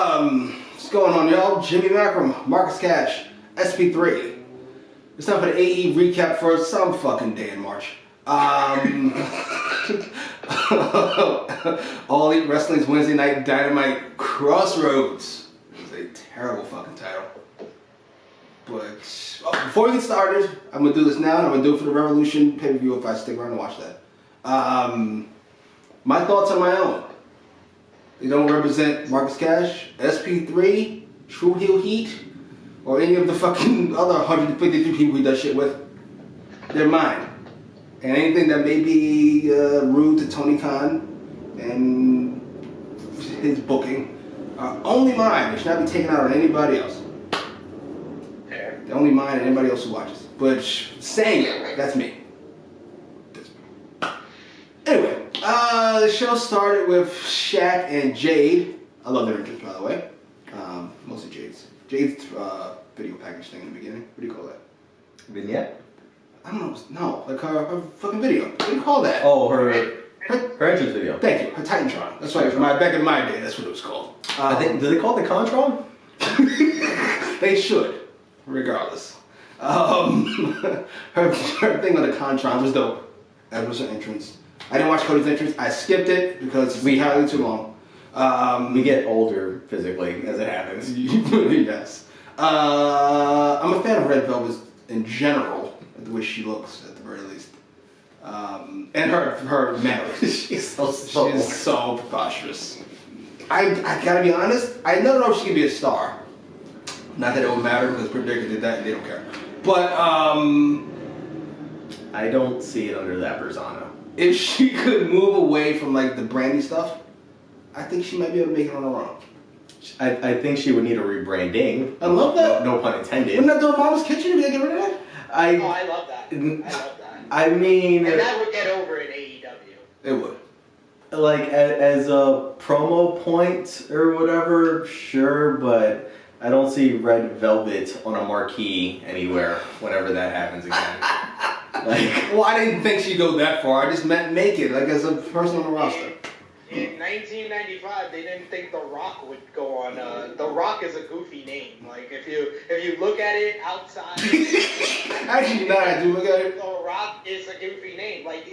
What's going on, y'all? Jimmy Macram, Marcus Cash, SP3. It's time for the AEWrecap for some fucking day in March. All Elite Wrestling's Wednesday Night Dynamite Crossroads. It's a terrible fucking title. But before we get started, I'm gonna do this now, and I'm gonna do it for the Revolution pay-per-view if I stick around and watch that. My thoughts are my own. They don't represent Marcus Cash, SP3, True Heel Heat, or any of the fucking other 153 people he does shit with. They're mine. And anything that may be rude to Tony Khan and his booking are only mine. They should not be taken out on anybody else. They're only mine and anybody else who watches. But saying it, that's me. Anyway, the show started with Shaq and Jade. I love their entrance, by the way. Mostly Jade's. Jade's video package thing in the beginning. What do you call that? Vignette? I don't know. No, like her fucking video. What do you call that? Oh, her entrance video. Thank you. Her Titantron. That's right. Back in my day, that's what it was called. Do they call it the Contron? They should, regardless. Her thing on the Contron was dope. That was her entrance. I didn't watch Cody's entrance. I skipped it because it's entirely too long. We get older physically as it happens. Yes. I'm a fan of Red Velvet in general, the way she looks at the very least, and her manners. She's so preposterous. I gotta be honest. I don't know if she could be a star. Not that it would matter because Britt Baker did that and they don't care. But I don't see it under that persona. If she could move away from like the brandy stuff, I think she might be able to make it on her own. I think she would need a rebranding. I love that. No pun intended. Wouldn't that do a Mama's Kitchen? Would they get rid of that? I love that. I love that. I mean, and that would get over in AEW. It would. Like as a promo point or whatever, sure, but I don't see Red Velvet on a marquee anywhere whenever that happens again. Well, I didn't think she'd go that far. I just meant make it, like as a person on the roster. In 1995, they didn't think The Rock would go on. The Rock is a goofy name. Like if you look at it outside, actually, now I do look at it. The Rock is a goofy name. Like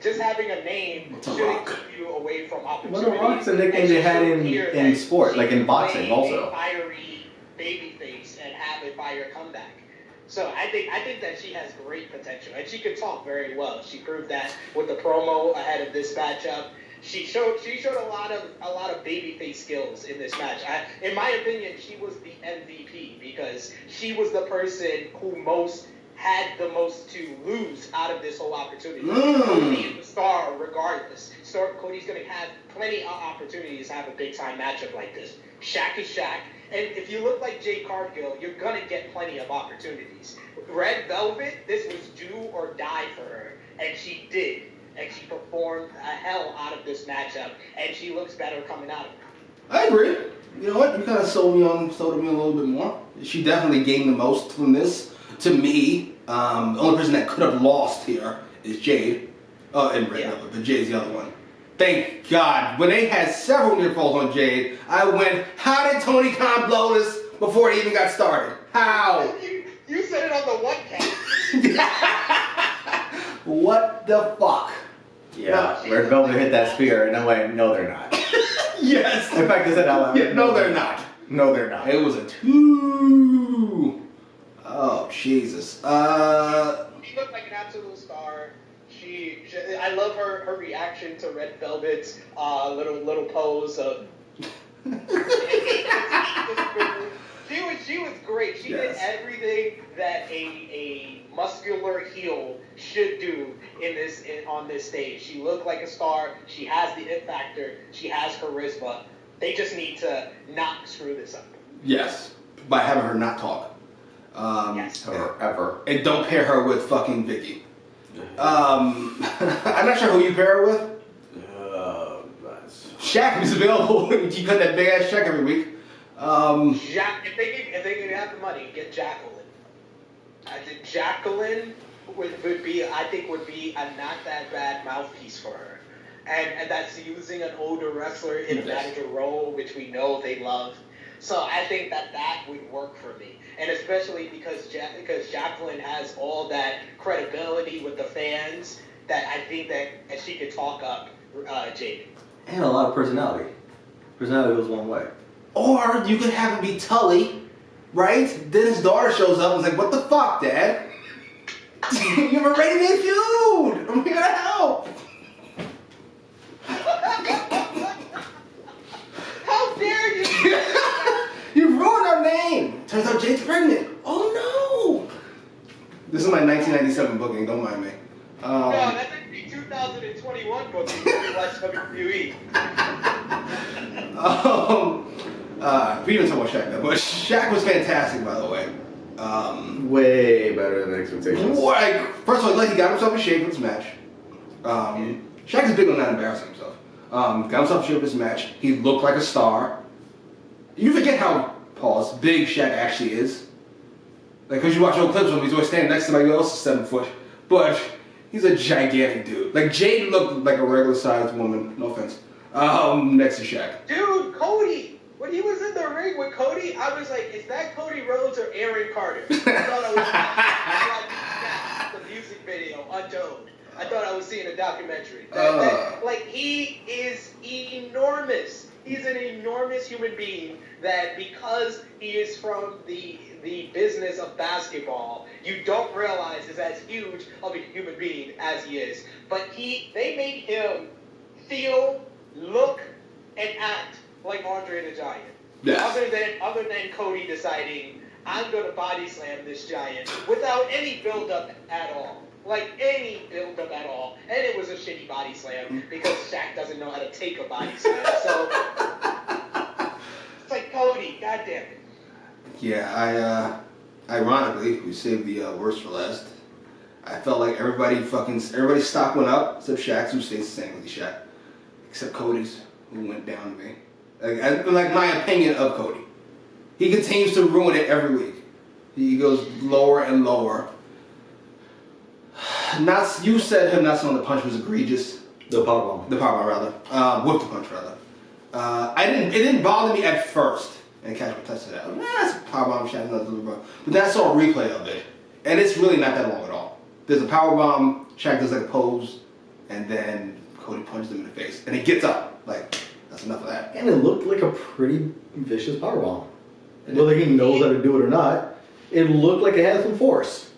just having a name shouldn't keep you away from opportunities. Well, The Rock's a nickname they had in sport, like in boxing, also. A fiery babyface and have it by your comeback. So I think that she has great potential, and she can talk very well. She proved that with the promo ahead of this matchup. She showed a lot of babyface skills in this match. In my opinion, she was the MVP because she was the person who had the most to lose out of this whole opportunity. Cody is the star regardless. Cody's going to have plenty of opportunities to have a big-time matchup like this. Shaq is Shaq. And if you look like Jade Cargill, you're going to get plenty of opportunities. Red Velvet, this was do or die for her. And she did. And she performed a hell out of this matchup. And she looks better coming out of it. I agree. You know what? You kind of sold me a little bit more. She definitely gained the most from this. To me, the only person that could have lost here is Jade. And Red Velvet, but Jade's the other one. Thank God. When they had several near falls on Jade, I went, how did Tony Khan blow this before it even got started? How? You said it on the one count. What the fuck? Yeah, Red Velvet hit that spear, and I went, no, they're not. Yes. In fact, I said out loud. Yeah, no, they're not. No, they're not. It was a 2. Oh, Jesus. She looked like an absolute star. I love her reaction to Red Velvet's little pose of. She was great. She did everything that a muscular heel should do on this stage. She looked like a star. She has the it factor. She has charisma. They just need to not screw this up. Yes, by having her not talk. Yes. Ever. And don't pair her with fucking Vicky. I'm not sure who you pair her with. Shaq is available. You cut that big ass check every week. If they can have the money, get Jacqueline. I think Jacqueline would be a not that bad mouthpiece for her. And that's using an older wrestler in a manager role, which we know they love. So I think that would work for me, and especially because Jacqueline has all that credibility with the fans that I think that she could talk up Jade. And a lot of personality. Personality goes a long way. Or you could have it be Tully, right? Then his daughter shows up and is like, "What the fuck, Dad? You have a ready-made feud. I'm here to help." How dare you? You ruined our name. Turns out Jade's pregnant. Oh no! This is my 1997 booking. Don't mind me. No, that's actually 2021 booking when we watch WWE. We didn't talk about Shaq though, but Shaq was fantastic, by the way. Way better than expectations. Like, first of all, he got himself in shape for this match. Shaq is big on not embarrassing himself. Got himself in shape for this match. He looked like a star. You forget how, big Shaq actually is. Like, because you watch old clips of him, he's always standing next to somebody else 7 foot. But he's a gigantic dude. Like, Jade looked like a regular sized woman, no offense, next to Shaq. Dude, Cody! When he was in the ring with Cody, I was like, is that Cody Rhodes or Aaron Carter? I thought I was watching the music video, Untold. I thought I was seeing a documentary. He is enormous. He's an enormous human being that because he is from the business of basketball, you don't realize is as huge of a human being as he is. But they made him feel, look, and act like Andre the Giant. Yes. Other than Cody deciding, I'm going to body slam this giant without any build-up at all. Like, any build-up at all. And it was a shitty body slam because Shaq doesn't know how to take a body slam. So, it's like, Cody, goddamn it. Yeah, ironically, we saved the worst for last. I felt like everybody's stock went up, except Shaq's, who stays the same with the Shaq. Except Cody's, who went down to me. Like my opinion of Cody. He continues to ruin it every week. He goes lower and lower. You said him not throwing the punch was egregious. The powerbomb. The powerbomb, rather. With the punch, rather. It didn't bother me at first. And Cash would touch that. It's a powerbomb, Shaq, nothing. But then I saw a replay of it. And it's really not that long at all. There's a powerbomb, Shaq does like a pose, and then Cody punches him in the face. And he gets up. Like, that's enough of that. And it looked like a pretty vicious powerbomb. Whether he knows how to do it or not, it looked like it had some force.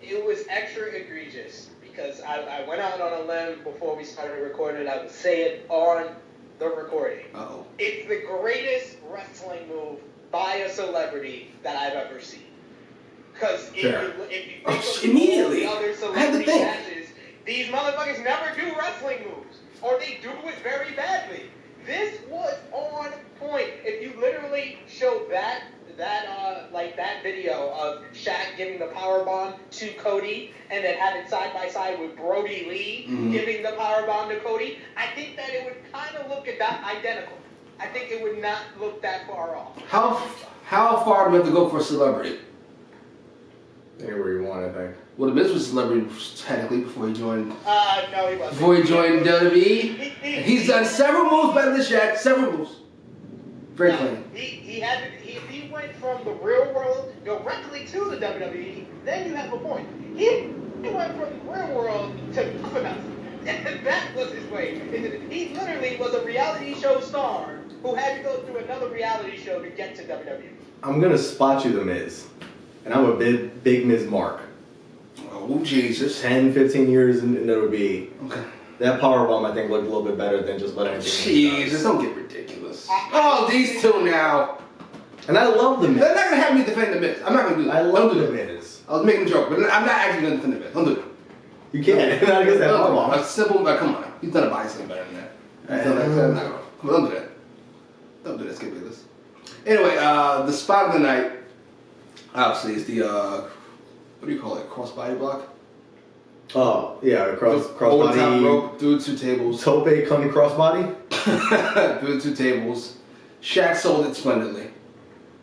It was extra egregious because I went out on a limb before we started recording. I would say it on the recording. Uh-oh. It's the greatest wrestling move by a celebrity that I've ever seen. Because if you think of immediately, all the other celebrity matches, these motherfuckers never do wrestling moves, or they do it very badly. This was on point. If you literally show that video of Shaq giving the powerbomb to Cody and then have it side by side with Brody Lee giving the powerbomb to Cody, I think that it would kind of look identical. I think it would not look that far off. How far do we have to go for a celebrity? Anywhere you want, I think. Well, the Miz was a celebrity technically before he joined. No, he wasn't. Before he joined WWE, he's done several moves better than Shaq. Several moves. Very clean. He went from the real world directly to the WWE. Then you have a point. He went from the real world to nothing else. And that was his way. He literally was a reality show star who had to go through another reality show to get to WWE. I'm gonna spot you the Miz, and I'm a big Miz mark. Oh Jesus! 10, 15 years in WWE. Okay. That powerbomb I think looked a little bit better than just letting it. Jesus, don't get ridiculous. Oh, these two now. And I love the Miz. They're not gonna have me defend the Miz. I'm not gonna do that. I love the Miz. I was making a joke, but I'm not actually gonna defend the Miz. Don't do it. You can't. Not against that powerbomb. A simple, come on. He's done a body slam better than that. Come on, don't do that. Don't do that. Skip this. Anyway, the spot of the night, obviously, is the what do you call it? Crossbody block. Oh yeah, Over crossbody. top rope, through 2 tables. Tope con crossbody. Through 2 tables. Shaq sold it splendidly.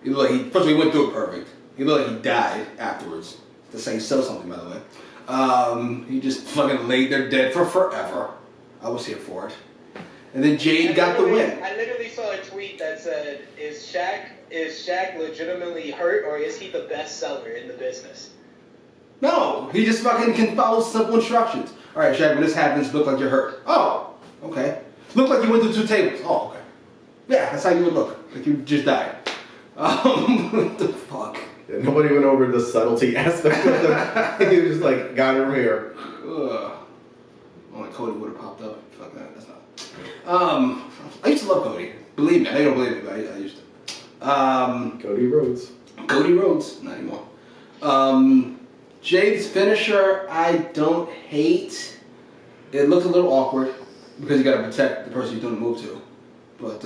He looked like first of all, he went through it perfect. He looked like he died afterwards. To say sell something, by the way. He just fucking laid there dead for forever. I was here for it. And then Jade got the win. I literally saw a tweet that said, "Is Shaq legitimately hurt, or is he the best seller in the business?" No, he just fucking can follow simple instructions. All right, Shaq, when this happens, look like you're hurt. Oh, okay. Look like you went through 2 tables. Oh, okay. Yeah, that's how you would look. Like you just died. What the fuck? Yeah, nobody went over the subtlety aspect of them. He was just like, got it from here. Only Cody would have popped up. Fuck that. That's not. I used to love Cody. Believe me, I don't believe me, but I used to. Cody Rhodes. Cody Rhodes, not anymore. Jade's finisher, I don't hate. It looked a little awkward because you got to protect the person you're doing the move to. But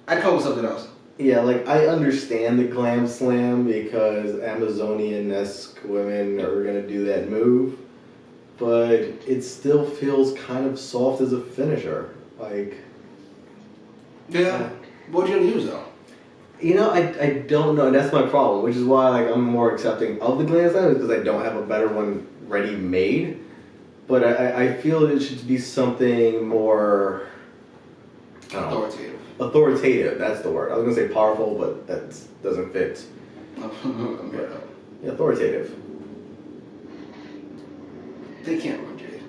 I'd come up with something else. Yeah, like I understand the glam slam because Amazonian-esque women are gonna do that move, but it still feels kind of soft as a finisher. Like, Yeah. What you gonna use though? you know, I don't know. That's my problem, which is why like I'm more accepting of the glam slam because I don't have a better one ready made. But I feel it should be something more Authoritative. Authoritative, that's the word. I was gonna say powerful, but that doesn't fit. Yeah, authoritative. They can't run Jade.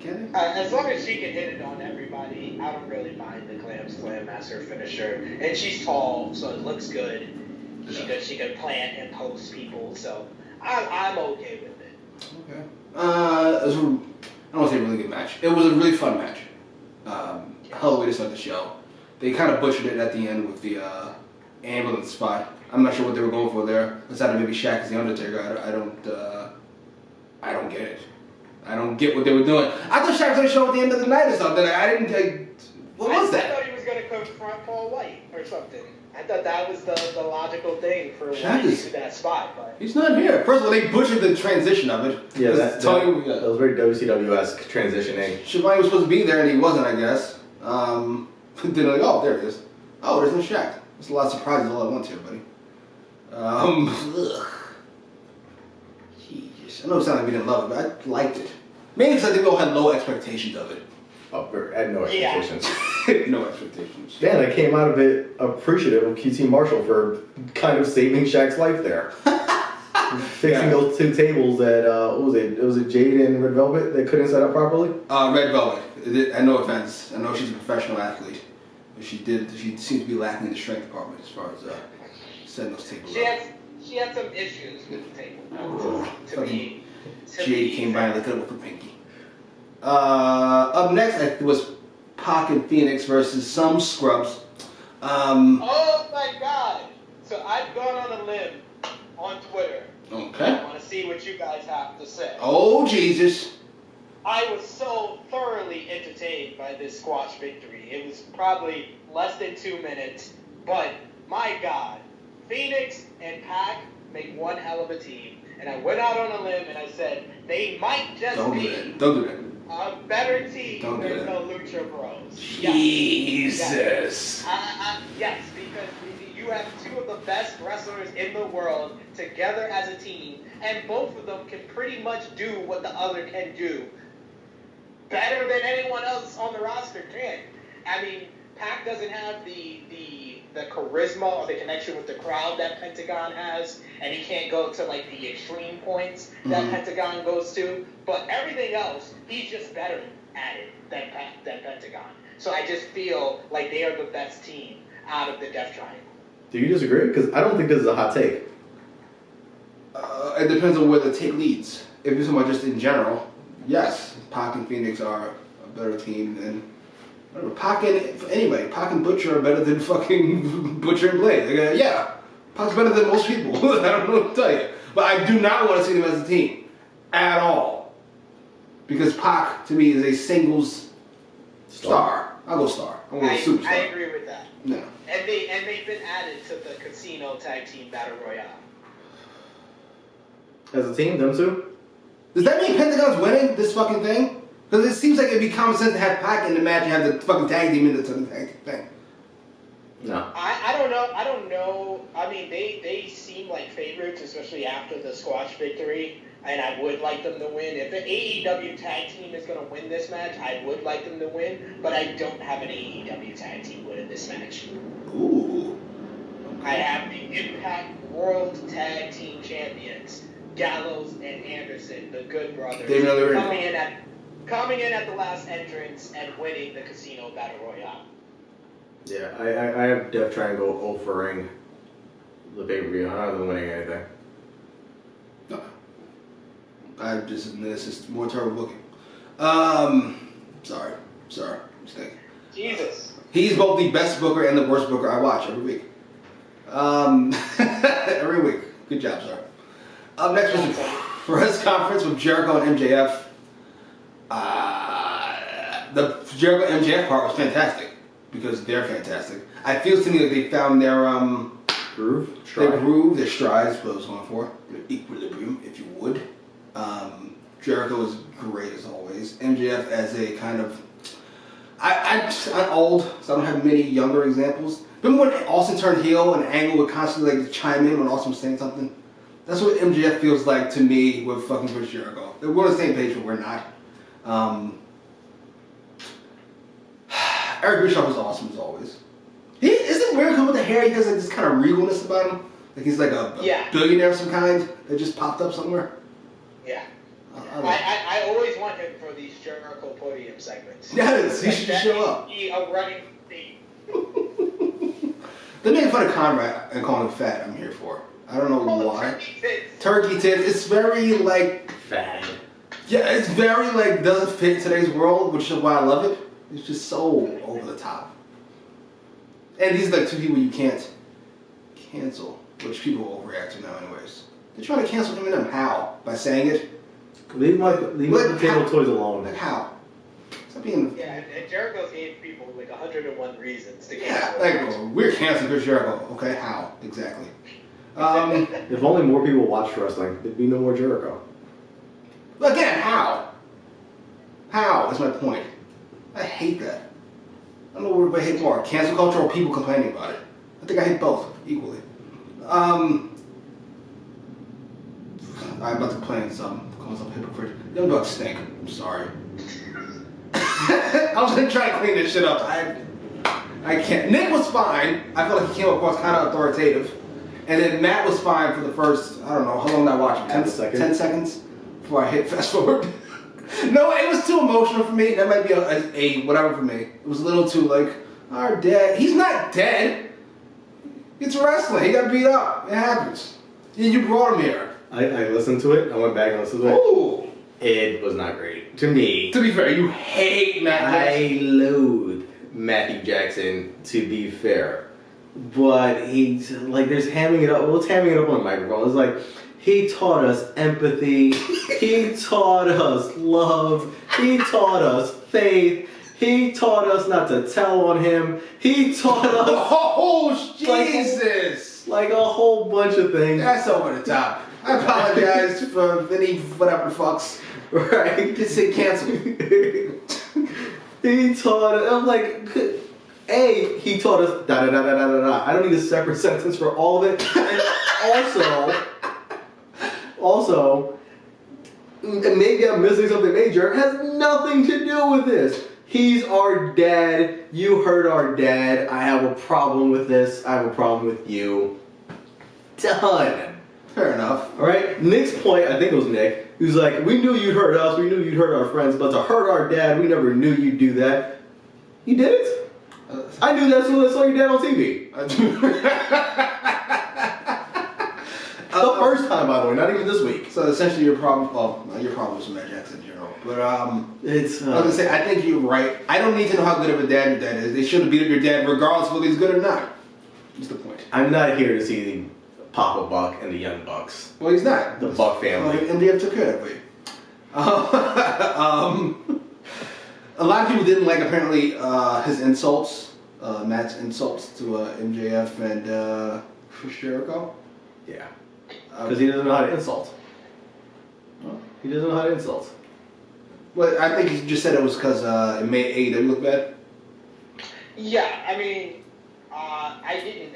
Can they? As long as she can hit it on everybody, I don't really mind the Glam Slam as her finisher. And she's tall, so it looks good. She could plant and post people, so I'm okay with it. Okay. It was I don't want to say a really good match. It was a really fun match. Hell of a way to start the show. They kind of butchered it at the end with the ambulance spot. I'm not sure what they were going for there. Aside of maybe Shaq as the Undertaker, I don't get it. I don't get what they were doing. I thought Shaq was going to show up at the end of the night or something. What was that? I thought he was going to confront Paul White or something. I thought that was the logical thing for Shaq White to do that spot. But he's not here. First of all, they butchered the transition of it. Yeah, that was very WCW-esque transitioning. Shivani was supposed to be there and he wasn't, I guess. Then like, oh, there it is. Oh, there's no Shaq. There's a lot of surprises all at once here, buddy. Jesus. I know it sounded like we didn't love it, but I liked it. Mainly because I think we all had low expectations of it. Oh, I had no expectations. No expectations. Man, I came out of it appreciative of QT Marshall for kind of saving Shaq's life there. Fixing those 2 tables that, what was it? Was it Jade and Red Velvet that couldn't set up properly? Red Velvet. No offense. I know she's a professional athlete. But she seems to be lacking in the strength department as far as setting those tables up. She had some issues with the table. Jade came by and looked at it with her pinky. Up next was Pac and Phoenix versus some scrubs. Oh my God! So I've gone on a limb on Twitter. Okay. I want to see what you guys have to say. Oh Jesus! I was so thoroughly entertained by this squash victory. It was probably less than 2 minutes, but my God, Phoenix and Pac make one hell of a team. And I went out on a limb and I said they might just Don't do that. A better team Don't do than that. the Lucha Bros. Jesus. Yes, because you have 2 of the best wrestlers in the world together as a team, and both of them can pretty much do what the other can do better than anyone else on the roster can. I mean, Pac doesn't have the charisma or the connection with the crowd that Pentagon has, and he can't go to like the extreme points that Pentagon goes to. But everything else, he's just better at it than Pentagon. So I just feel like they are the best team out of the Death Triangle. Do you disagree? Because I don't think this is a hot take. It depends on where the take leads. If you're talking about just in general, yes, Pac and Phoenix are a better team than whatever. Pac and Butcher are better than fucking Butcher and Blade. Like, yeah, Pac's better than most people. I don't know what to tell you. But I do not want to see them as a team at all. Because Pac, to me, is a singles star. I'll go star. I want a superstar. I agree with that. No. And they've been added to the Casino Tag Team Battle Royale. As a team, them 2? Does that mean Pentagon's winning this fucking thing? Because it seems like it'd be common sense to have Pac in the match and have the fucking tag team in the tag team thing. No. I don't know. I don't know. I mean, they seem like favorites, especially after the squash victory. and I would like them to win. If the AEW tag team is going to win this match, I would like them to win, but I don't have an AEW tag team winning this match. Ooh. I have the Impact World Tag Team Champions, Gallows and Anderson, the Good Brothers, coming in at the last entrance and winning the Casino Battle Royale. Yeah, I have Death Triangle offering the pay-per-view. I don't have them winning anything. No. This is more terrible booking. Sorry, mistake. Jesus. He's both the best booker and the worst booker I watch every week. Every week. Good job, sir. Up next was the press conference with Jericho and MJF. The Jericho and MJF part was fantastic because they're fantastic. It feels to me like they found their groove, their strides, what I was going for, their equilibrium, if you would. Jericho is great as always. MJF as a kind of, I'm old, so I don't have many younger examples. Remember when Austin turned heel and Angle would constantly like chime in when Austin was saying something? That's what MJF feels like to me with fucking Chris Jericho. We're on the same page, but we're not. Eric Bischoff is awesome as always. Isn't it weird with the hair? He has like this kind of regalness about him. Like he's like a billionaire of some kind that just popped up somewhere. Yeah. I always want him for these Jericho podium segments. Yes, he should show up. A running theme. They made fun of Conrad and calling him fat. I'm here for. I don't know why. Turkey tits. It's very like fat. Yeah, it's very like doesn't fit today's world, which is why I love it. It's just so over the top. And these are like two people you can't cancel, which people overreact to now anyways. They're trying to cancel Eminem. How? By saying it? Leave my potato toys alone. Like how? Stop being... Yeah, and Jericho's gave people like 101 reasons to cancel. Yeah, like we're canceling Chris Jericho. Okay, how? Exactly. If only more people watched wrestling, there'd be no more Jericho. Again, how? How? That's my point. I hate that. I don't know what I hate more, cancel culture or people complaining about it. I think I hate both equally. I'm about to complain some, calling some hypocrite. Young Bucks stink. I'm sorry. I was gonna try to clean this shit up. I can't. Nick was fine. I feel like he came across kind of authoritative. And then Matt was fine for the first, I don't know, how long did I watch him? 10 seconds before I hit fast forward. No, it was too emotional for me. That might be a whatever for me. It was a little too like, our dad. He's not dead. It's wrestling. He got beat up. It happens. You brought him here. I listened to it. I went back and listened to it. Ooh. It was not great. To me. To be fair, you hate Matt Jackson. I loathe Matthew Jackson, to be fair. But he's like, there's hamming it up. Well, it's hamming it up on the microphone. It's like, he taught us empathy. He taught us love. He taught us faith. He taught us not to tell on him. He taught us... Oh, Jesus! Like a whole bunch of things. That's over the top. I apologize for any whatever the fucks. Right? Just say cancel. He taught us... I'm like... he taught us da-da-da-da-da-da-da. I don't need a separate sentence for all of it. And also, and maybe I'm missing something major, it has nothing to do with this. He's our dad. You heard our dad. I have a problem with this. I have a problem with you. Done. Fair enough. All right? Nick's point, I think it was Nick, he was like, we knew you'd hurt us. We knew you'd hurt our friends. But to hurt our dad, we never knew you'd do that. You did it? I knew that as soon as I saw your dad on TV. The first time, by the way, not even this week. So essentially, your problem is with Matt Jackson in general. But it's. I was gonna say, I think you're right. I don't need to know how good of a dad your dad is. They should have beat up your dad regardless of whether he's good or not. That's the point. I'm not here to see the Papa Buck and the Young Bucks. Well, he's not. The Buck family. Well, MJF took care of it. A lot of people didn't like apparently his insults, Matt's insults to MJF and Chris Jericho. Yeah. Because he doesn't know how to insult. Well, he doesn't know how to insult. Well, I think he just said it was because it made AEW look bad. Yeah, I mean, I didn't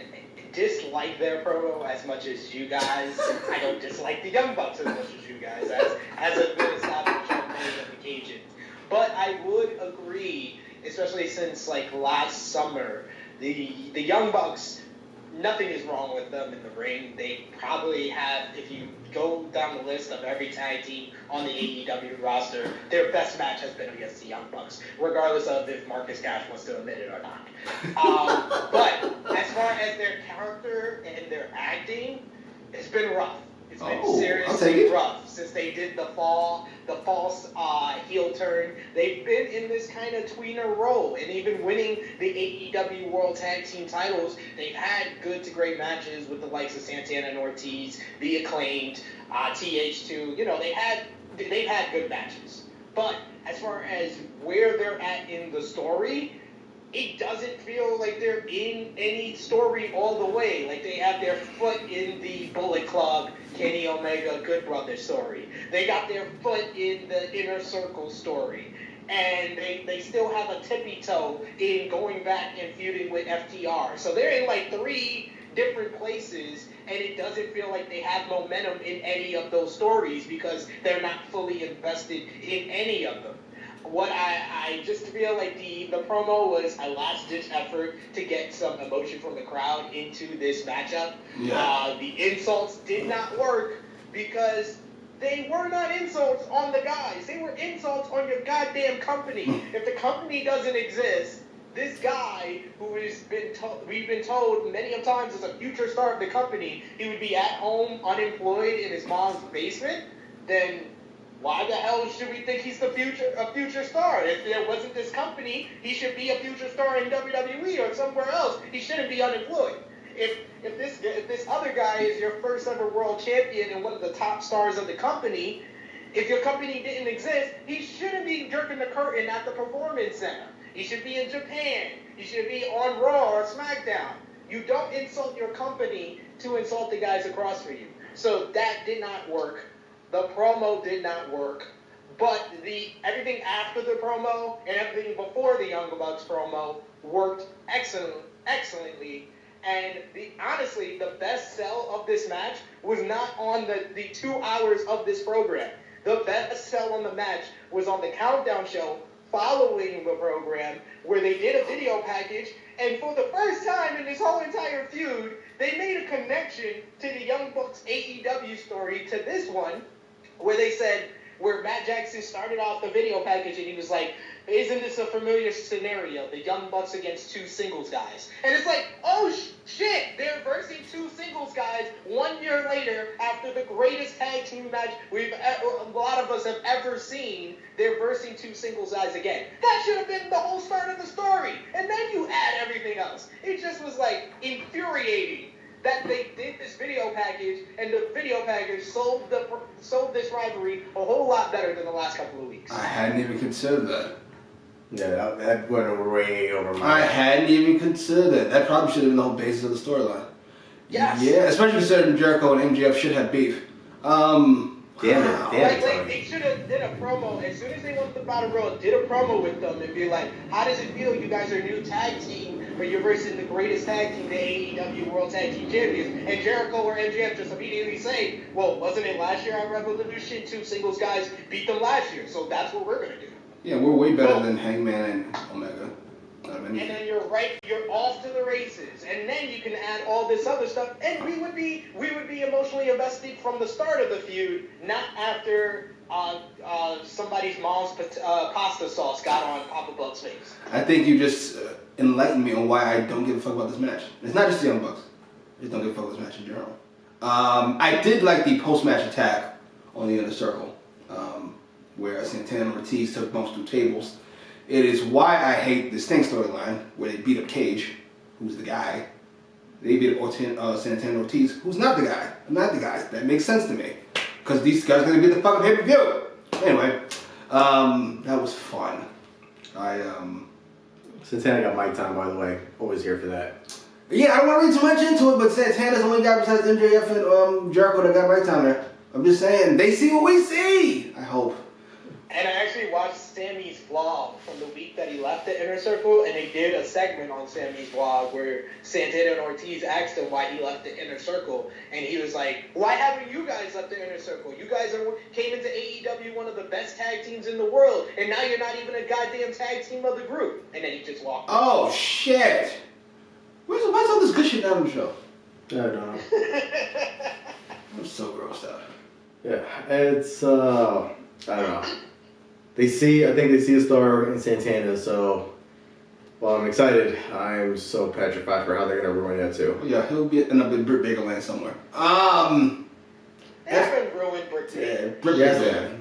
dislike their promo as much as you guys. I don't dislike the Young Bucks as much as you guys, as has been established on many occasions. But I would agree, especially since like last summer, the Young Bucks, nothing is wrong with them in the ring. They probably have, if you go down the list of every tag team on the AEW roster, their best match has been against the Young Bucks, regardless of if Marcus Cash wants to admit it or not. But as far as their character and their acting, it's been rough. It's been seriously rough since they did the false heel turn. They've been in this kind of tweener role, and even winning the AEW World Tag Team titles, they've had good to great matches with the likes of Santana and Ortiz, The Acclaimed, TH2. You know, they've had good matches. But as far as where they're at in the story, it doesn't feel like they're in any story all the way. Like they have their foot in the Bullet Club, Kenny Omega, Good Brother story. They got their foot in the Inner Circle story. And they still have a tippy toe in going back and feuding with FTR. So they're in like 3 different places, and it doesn't feel like they have momentum in any of those stories because they're not fully invested in any of them. What I just feel like the promo was a last-ditch effort to get some emotion from the crowd into this matchup. Yeah. The insults did not work because they were not insults on the guys. They were insults on your goddamn company. If the company doesn't exist, this guy who has been we've been told many of times is a future star of the company, he would be at home unemployed in his mom's basement, then why the hell should we think he's a future star? If there wasn't this company, he should be a future star in WWE or somewhere else. He shouldn't be unemployed. If this other guy is your first ever world champion and one of the top stars of the company, if your company didn't exist, he shouldn't be jerking the curtain at the Performance Center. He should be in Japan. He should be on Raw or SmackDown. You don't insult your company to insult the guys across from you. So that did not work. The promo did not work, but everything after the promo and everything before the Young Bucks promo worked excellently. And honestly, the best sell of this match was not on the 2 hours of this program. The best sell on the match was on the Countdown show following the program, where they did a video package, and for the first time in this whole entire feud, they made a connection to the Young Bucks AEW story to this one, where they said, where Matt Jackson started off the video package and he was like, isn't this a familiar scenario? The Young Bucks against 2 singles guys. And it's like, oh shit, they're versing 2 singles guys 1 year later after the greatest tag team match a lot of us have ever seen. They're versing 2 singles guys again. That should have been the whole start of the story. And then you add everything else. It just was like infuriating that they did this video package, and the video package sold this rivalry a whole lot better than the last couple of weeks. I hadn't even considered that. Yeah, that went way over my I head. hadn't even considered that. That probably should have been the whole basis of the storyline. Yes. Yeah, especially considering Jericho and MJF should have beef. Damn it. Like they should have did a promo as soon as they went to the Battle Royal, did a promo with them and be like, how does it feel? You guys are a new tag team, but you're versing the greatest tag team, the AEW World Tag Team Champions. And Jericho or MJF just immediately say, well, wasn't it last year at Revolution? 2 singles guys beat them last year, so that's what we're gonna do. Yeah, we're way better than Hangman and Omega. And then you're off to the races, and then you can add all this other stuff, and we would be emotionally invested from the start of the feud, not after somebody's mom's pasta sauce got on Papa Buck's face. I think you just enlightened me on why I don't give a fuck about this match. It's not just the Young Bucks. I just don't give a fuck about this match in general. I did like the post-match attack on the Inner Circle, where Santana and Ortiz took bumps through tables. It is why I hate this Sting storyline, where they beat up Paige, who's the guy. They beat up Santana Ortiz, who's not the guy. I'm not the guy. That makes sense to me. Because these guys are going to be the fucking pay-per-view. Anyway, that was fun. Santana got mic time, by the way. Always here for that. Yeah, I don't want to read too much into it, but Santana's the only guy besides MJF and Jericho that got mic time there. I'm just saying, they see what we see, I hope. And I actually watched Sammy's vlog from the week that he left the Inner Circle, and they did a segment on Sammy's vlog where Santana and Ortiz asked him why he left the Inner Circle, and he was like, why haven't you guys left the Inner Circle? You guys came into AEW, one of the best tag teams in the world, and now you're not even a goddamn tag team of the group. And then he just walked away. Oh, shit. Why's all this good shit down the show? I don't know. I'm so grossed out. Yeah, it's, I don't know. I think they see a star in Santana, so, well, I'm excited. I'm so petrified for how they're going to ruin that, too. Yeah, he'll end up in Britt Baker land somewhere. They haven't ruined Britt Baker. Yeah, Britt Baker.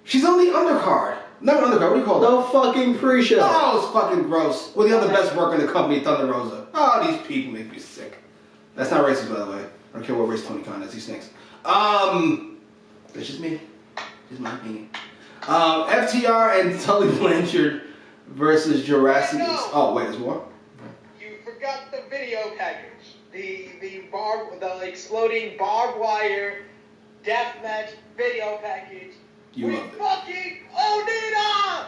She's on the undercard. Not undercard, what do you call No that? fucking pre-show. Oh, it's fucking gross. With the other best worker in the company, Thunder Rosa. Oh, these people make me sick. That's not racist, by the way. I don't care what race Tony Khan is, he stinks. That's just me. Just my opinion. FTR and Tully Blanchard versus Jurassic. Oh, wait, there's more? You forgot the video package. The exploding barbed wire deathmatch video package. You loved it. Fucking Onita!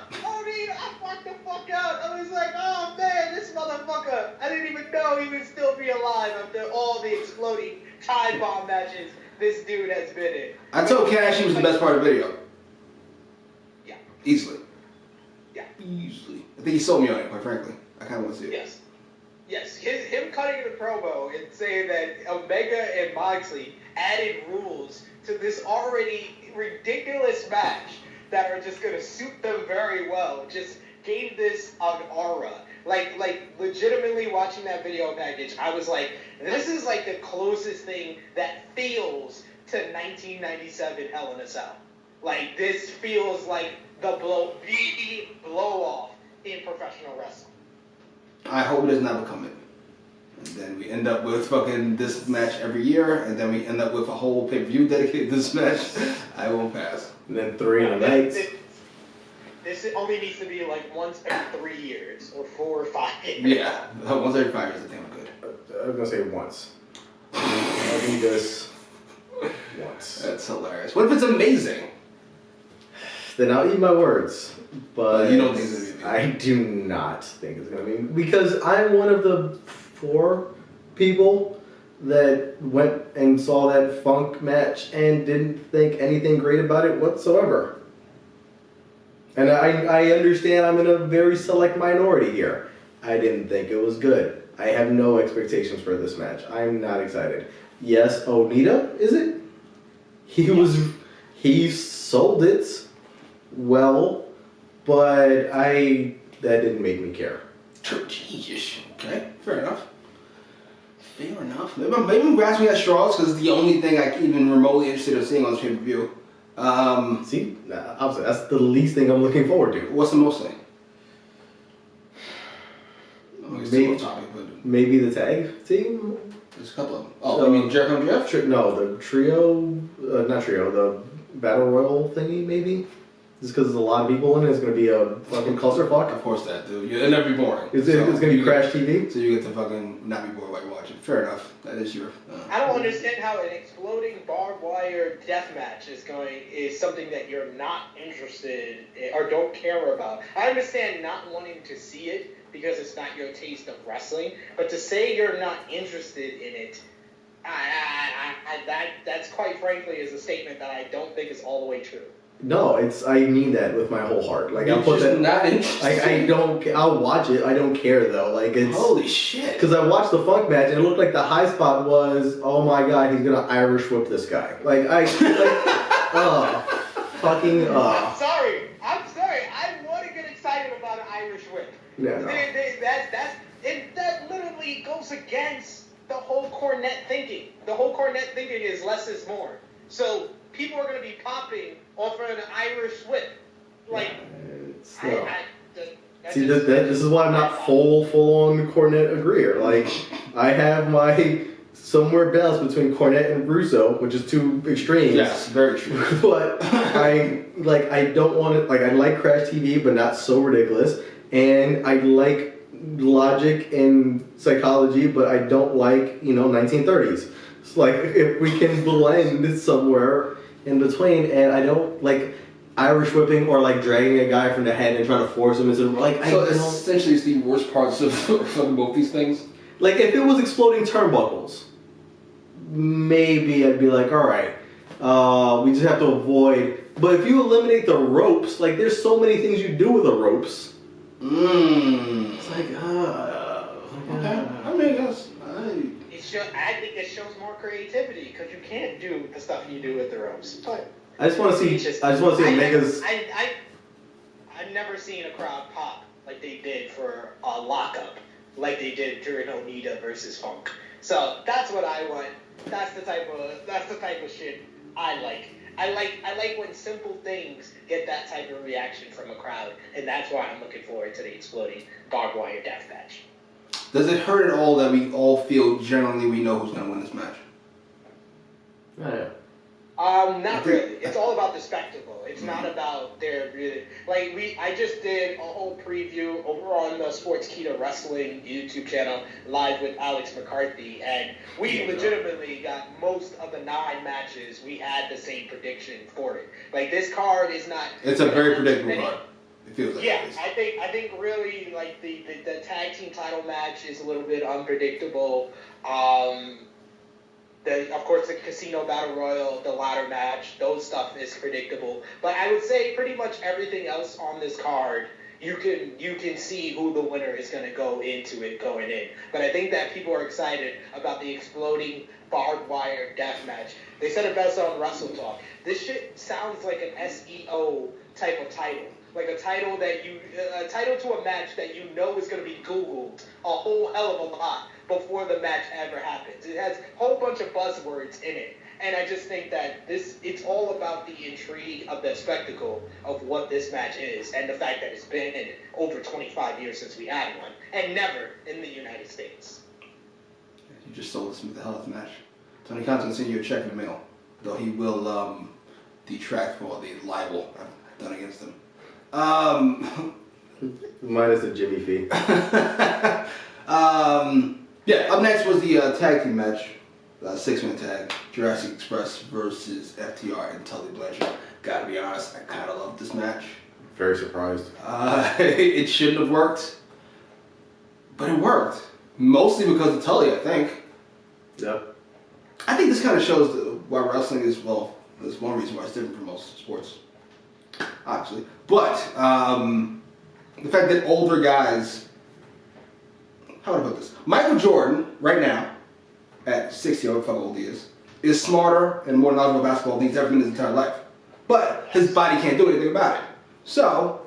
I fucked the fuck out. I was like, oh man, this motherfucker. I didn't even know he would still be alive after all the exploding time bomb matches this dude has been in. I told Cash he was the best part of the video. Yeah. Easily. Yeah. Easily. I think he sold me on it, quite frankly. I kind of want to see it. Yes. Him cutting the promo and saying that Omega and Moxley added rules to this already ridiculous match that are just going to suit them very well just gave this an aura. Like legitimately watching that video package, I was like, this is like the closest thing that feels to 1997 Hell in a Cell. Like, this feels like the blow off in professional wrestling. I hope it does not become it. And then we end up with fucking this match every year, and then we end up with a whole pay-per-view dedicated to this match. I won't pass. And then 3 in a night. This only needs to be like once every 3 years, or 4 or 5 years. Yeah, once every 5 years, I think I'm good. I was going to say once. I think this once. That's hilarious. What if it's amazing? Then I'll eat my words. But you don't think it's going to be amazing? I do not think it's going to be. Because I'm one of the 4 people that went and saw that Funk match and didn't think anything great about it whatsoever. And I understand I'm in a very select minority here. I didn't think it was good. I have no expectations for this match. I'm not excited. Yes, Onita, is it? He sold it well, but that didn't make me care. Jesus. Okay, fair enough. Fair enough. Maybe I'm grasping at straws because it's the only thing I'm even remotely interested in seeing on this pay-per-view. See, obviously, that's the least thing I'm looking forward to. What's the most thing? Maybe the tag team? There's a couple of them. Oh, you mean Jericho and Mjf? No, the trio, not trio, the Battle Royal thingy, maybe? Just because there's a lot of people in it, it's going to be a fucking clusterfuck. Of course that, dude. It'll never be boring. It's going to be Crash TV? So you get to fucking not be bored while you're watching. Fair enough. That is your... I don't understand how an exploding barbed wire death match is something that you're not interested in or don't care about. I understand not wanting to see it because it's not your taste of wrestling, but to say you're not interested in it, that's quite frankly is a statement that I don't think is all the way true. No, I mean that with my whole heart. Like, I'll put that. Not interested. I'll watch it. I don't care though. Like, it's holy shit. Because I watched the Funk match and it looked like the high spot was, oh my god, he's gonna Irish whip this guy. I'm sorry. I want to get excited about an Irish whip. Yeah. No. That literally goes against the whole Cornette thinking. The whole Cornette thinking is less is more. So people are going to be popping off of an Irish whip. Like, this is why I'm not full on Cornette agreeer. Like, I have my somewhere balance between Cornette and Russo, which is two extremes. Yes, very true. But I don't want it. Like, I like Crash TV, but not so ridiculous. And I like logic and psychology, but I don't like 1930s. It's like if we can blend somewhere in between, and I don't like. Irish whipping or like dragging a guy from the head and trying to force him into like. So essentially, it's the worst parts of both these things. Like if it was exploding turnbuckles, maybe I'd be like, all right, we just have to avoid. But if you eliminate the ropes, like there's so many things you do with the ropes. It's like, okay. I mean, yes. I think it shows more creativity because you can't do the stuff you do with the ropes. But I just want to see. I just want to see Omega's. I've never seen a crowd pop like they did for a lockup, like they did during Onita versus Funk. So that's what I want. That's the type of shit I like. I like when simple things get that type of reaction from a crowd, and that's why I'm looking forward to the exploding barbed wire death match. Does it hurt at all that we all feel generally we know who's gonna win this match? Yeah. Not really. It's all about the spectacle. It's not about their really I just did a whole preview over on the Sportskeeda Wrestling YouTube channel live with Alex McCarthy, and we legitimately got most of the 9 matches. We had the same prediction for it. Like this card is not. It's a very predictable card. It feels like yeah, I think really like the tag team title match is a little bit unpredictable. Of course, the Casino Battle Royal, the ladder match, those stuff is predictable. But I would say pretty much everything else on this card, you can see who the winner is going to go into it going in. But I think that people are excited about the exploding barbed wire death match. They said it best on Wrestle Talk. This shit sounds like an SEO type of title. Like a title to a match that you know is going to be Googled a whole hell of a lot before the match ever happens. It has a whole bunch of buzzwords in it. And I just think that it's all about the intrigue of the spectacle of what this match is and the fact that it's been over 25 years since we had one and never in the United States. You just sold us with the hell of a match. Tony Khan's going to send you a check in the mail, though he will detract for the libel I've done against him. Minus the Jimmy fee. Yeah, up next was the tag team match. 6-man tag. Jurassic Express versus FTR and Tully Blanchard. Gotta be honest, I kind of love this match. Very surprised. It shouldn't have worked, but it worked. Mostly because of Tully, I think. Yep. I think this kind of shows why wrestling is, well, there's one reason why it's different from most sports. Obviously. But the fact that older guys... How would I put this? Michael Jordan, right now, at 60, however fucking old he is smarter and more knowledgeable about basketball than he's ever been in his entire life. But his body can't do anything about it. So,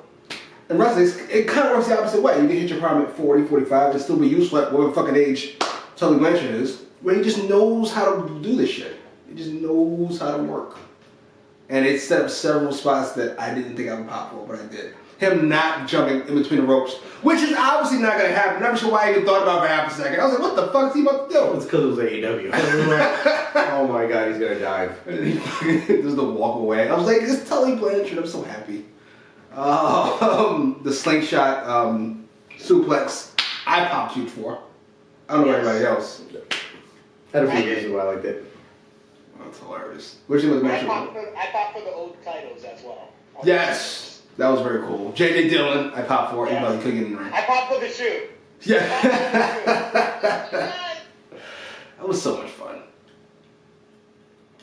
in wrestling, it kind of works the opposite way. You can hit your prime at 40, 45, and still be useful at whatever fucking age Tully Blanchard is, where he just knows how to do this shit. He just knows how to work. And it set up several spots that I didn't think I would pop for, but I did. Him not jumping in between the ropes, which is obviously not going to happen. I'm not sure why I even thought about it for half a second. I was like, what the fuck is he about to do? It's because it was AEW. Oh my god, he's going to dive. There's the walk away. I was like, it's Tully Blanchard. I'm so happy. The slingshot suplex, I popped huge for. I don't know about anybody else. I had a few reasons why I liked it. That's hilarious. Which was I popped for the old titles as well. Yes. That was very cool. J.J. Dillon, I popped for, even though he couldn't get in the ring. I popped for the shoe. Yeah. That was so much fun.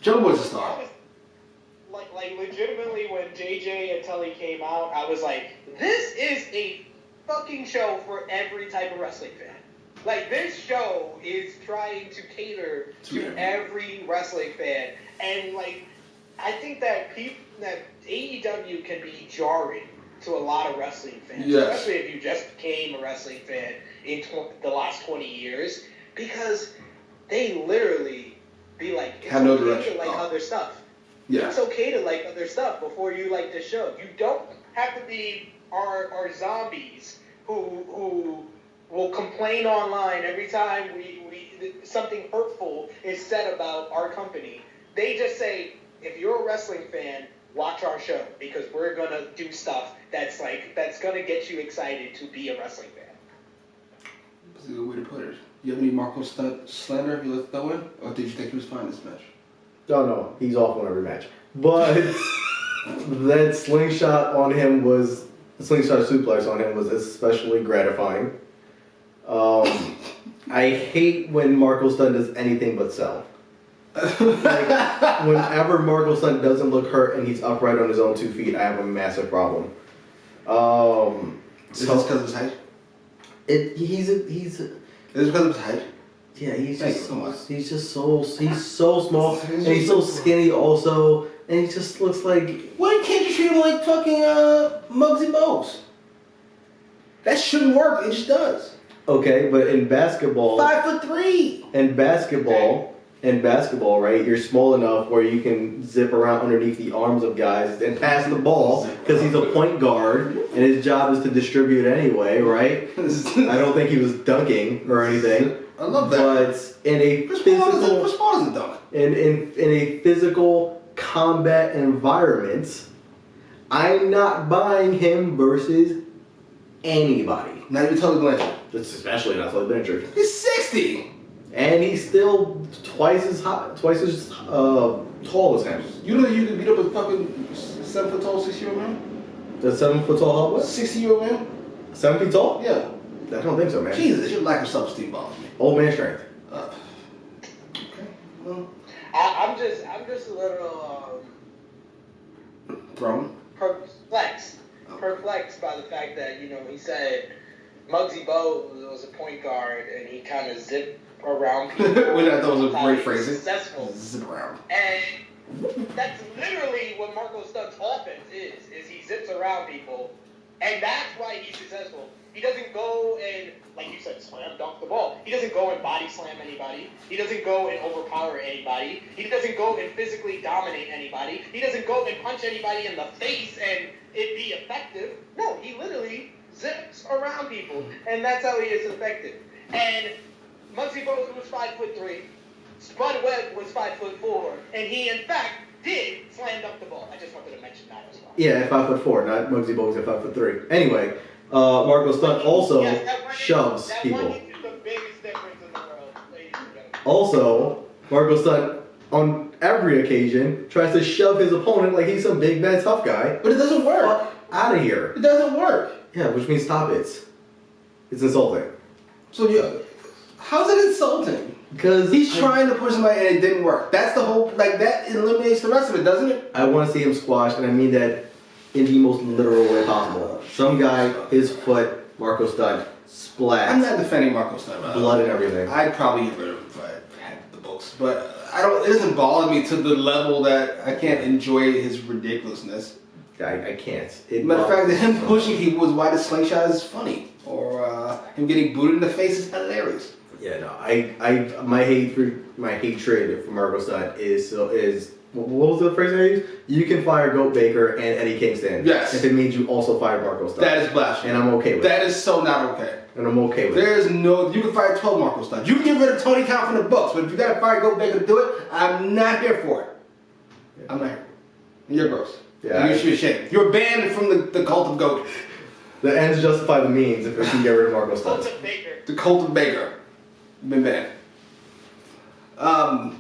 Joe was a star. Like legitimately, when JJ and Tully came out, I was like, this is a fucking show for every type of wrestling fan. Like, this show is trying to cater to every wrestling fan. And, like, I think that AEW can be jarring to a lot of wrestling fans, especially if you just became a wrestling fan in the last 20 years, because they literally be like, it's have no okay direction. to like other stuff. Yeah. It's okay to like other stuff before you like the show. You don't have to be our zombies who will complain online every time we something hurtful is said about our company. They just say, if you're a wrestling fan, watch our show because we're gonna do stuff that's gonna get you excited to be a wrestling fan. That's a good way to put it. You have any Marco slander you let throw in? Or did you think he was fine this match? No, he's awful in every match. But That slingshot suplex on him was especially gratifying. I hate when Marco Stunt does anything but sell. Like, whenever Marco Stunt doesn't look hurt and he's upright on his own 2 feet, I have a massive problem. Is this because of his height? He's Is this because of his height? yeah, he's just so small and He's he's so skinny also, and he just looks like. Why can't you treat him like fucking Muggsy Bogues? That shouldn't work. It just does. Okay, but in basketball, 5'3". In basketball, right? You're small enough where you can zip around underneath the arms of guys and pass the ball because he's a point guard and his job is to distribute anyway, right? I don't think he was dunking or anything. I love that. But in a physical, Chris Paul doesn't dunk. in a physical combat environment, I'm not buying him versus anybody. Not even Tully Blanchard. Especially not Tully Blanchard. He's 60. And he's still twice as tall as him. You know you can beat up a fucking 7 foot tall 60-year-old man? The 7 foot tall, what? 60-year-old man? 7 feet tall? Yeah. I don't think so, man. Jesus, your lack of self-esteem bothers me. Old man strength. Okay. Well, I'm just a little thrown. perplexed by the fact that, you know, he said Muggsy Bogues was a point guard and he kind of zipped around people. Which I thought was a great phrasing. Successful. Zip around. And that's literally what Marco Stunt's offense is he zips around people, and that's why he's successful. He doesn't go and, like you said, slam dunk the ball. He doesn't go and body slam anybody. He doesn't go and overpower anybody. He doesn't go and physically dominate anybody. He doesn't go and punch anybody in the face and it be effective. No, he literally zips around people, and that's how he is effective. And Muggsy Bogues was 5'3", Spud Webb was 5'4", and he in fact did slam dunk the ball. I just wanted to mention that as well. Yeah, at 5'4", not Muggsy Bogues at 5'3". Anyway, Marco Stunt also shoves people. That is the biggest difference in the world, ladies and gentlemen. Also, Marco Stunt on every occasion tries to shove his opponent like he's some big bad tough guy. But it doesn't work. Out of here. It doesn't work. Yeah, which means stop it. It's insulting. So yeah, how's it insulting? Because He's trying to push somebody and it didn't work. That's the whole, like, that eliminates the rest of it, doesn't it? I want to see him squashed, and I mean that in the most literal way possible. Some guy, his foot, Marco Stunt, splat. I'm not defending Marco Stunt. Blood and everything. I'd probably get rid of him if I had the books. But it doesn't bother me to the level that I can't enjoy his ridiculousness. I can't. Matter of fact, that him pushing people is why the slingshot is funny. Or him getting booted in the face is hilarious. Yeah, no. My hatred for Marco Stunt is what was the phrase I used? You can fire Goat Baker and Eddie Kingston. Yes. If it means you also fire Marco Stunt. That is blasphemy. And I'm okay with that. That is so not okay. And I'm okay with There is no, you can fire 12 Marco Stunt. You can get rid of Tony Khan from the books, but if you gotta fire Goat Baker to do it, I'm not here for it. I'm not here for it. You're gross. Yeah. You should be ashamed. You're banned from the cult of Goat. The ends justify the means if we can get rid of Marco Stunt. Cult of Baker. The cult of Baker. You've been banned. What are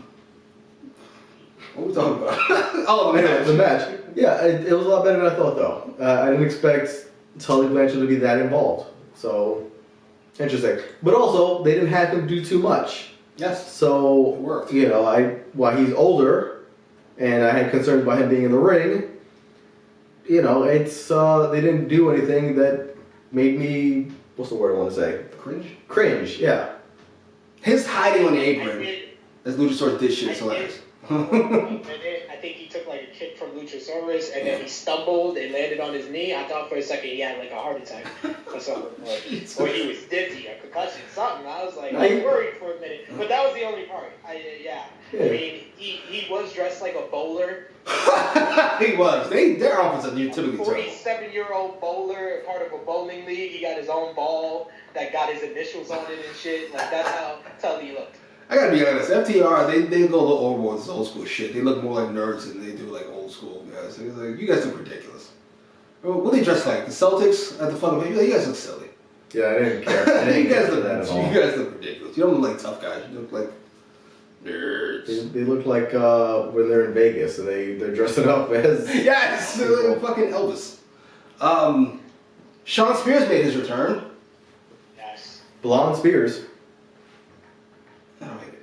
we talking about? Oh, the match. The match. Yeah, it was a lot better than I thought, though. I didn't expect Tully Blanchard to be that involved. So, interesting. But also, they didn't have him do too much. Yes. So, It worked. you know, while he's older, and I had concerns about him being in the ring, you know, it's they didn't do anything that made me, what's the word I want to say? Cringe? Cringe, yeah. His hiding on the I apron did. as Luchasaurus did shit is hilarious. I think he took like a kick from Luchasaurus and then he stumbled and landed on his knee. I thought for a second he had like a heart attack or something. Or he was dizzy, a concussion, something. I was like, I was worried for a minute. But that was the only part. I mean, he was dressed like a bowler. He was. Their outfits are typically terrible. 47-year-old bowler, part of a bowling league. He got his own ball that got his initials on it and shit. Like, that's how he looked. I gotta be honest, FTR, they go a little overboard with this old school shit. They look more like nerds than they do like old school guys. It's like, you guys look ridiculous. What do they dress like? The Celtics at the fucking you guys look silly. Yeah, I didn't care. I didn't you guys care look for that at all. You guys look ridiculous. You don't look like tough guys. You look like nerds. They look like when they're in Vegas and they're dressing up as yes, fucking Elvis. Sean Spears made his return. Yes. Blonde Spears. I don't hate it.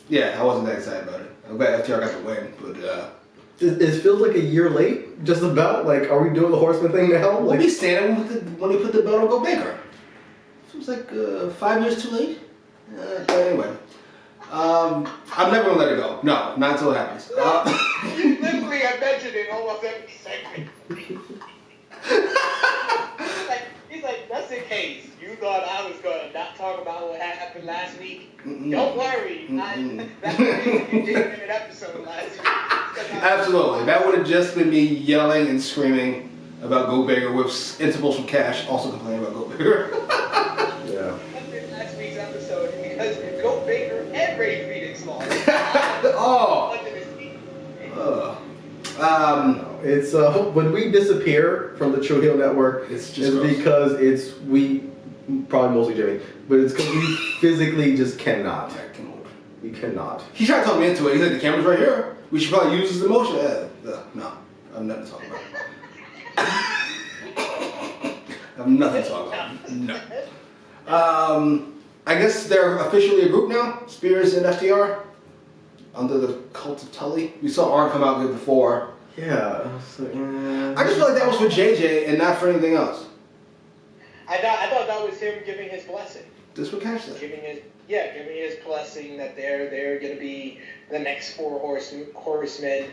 Yeah, I wasn't that excited about it. I'm glad FTR got the win, but it feels like a year late. Just about like, are we doing the Horseman thing now? we'll be standing when he put the belt on Go Baker. Seems like 5 years too late. But anyway, I'm never gonna let it go. No, not until it happens. Literally, I mentioned it almost every segment. He's like, just in case you thought I was going to not talk about what happened last week, don't worry. That's the reason you didn't an episode last week. Absolutely. That would have just been me yelling and screaming about Go Bigger with intervals from Cash also complaining about Go Bigger. Yeah. Last week's episode because Go Bigger and Ray Phoenix lost. Oh. It's when we disappear from the True Heel Network, It's just gross. because we probably mostly Jimmy, but it's because we physically just cannot. We cannot. He tried to talk me into it. He's like, the camera's right here. We should probably use his emotion. No, I'm nothing to talk about. I'm nothing to talk about. No. I guess they're officially a group now. Spears and FTR under the cult of Tully. We saw Arn come out good before. Yeah. I just feel like that was for JJ and not for anything else. I thought that was him giving his blessing. This what Cash said. Giving his blessing that they're going to be the next four horsemen.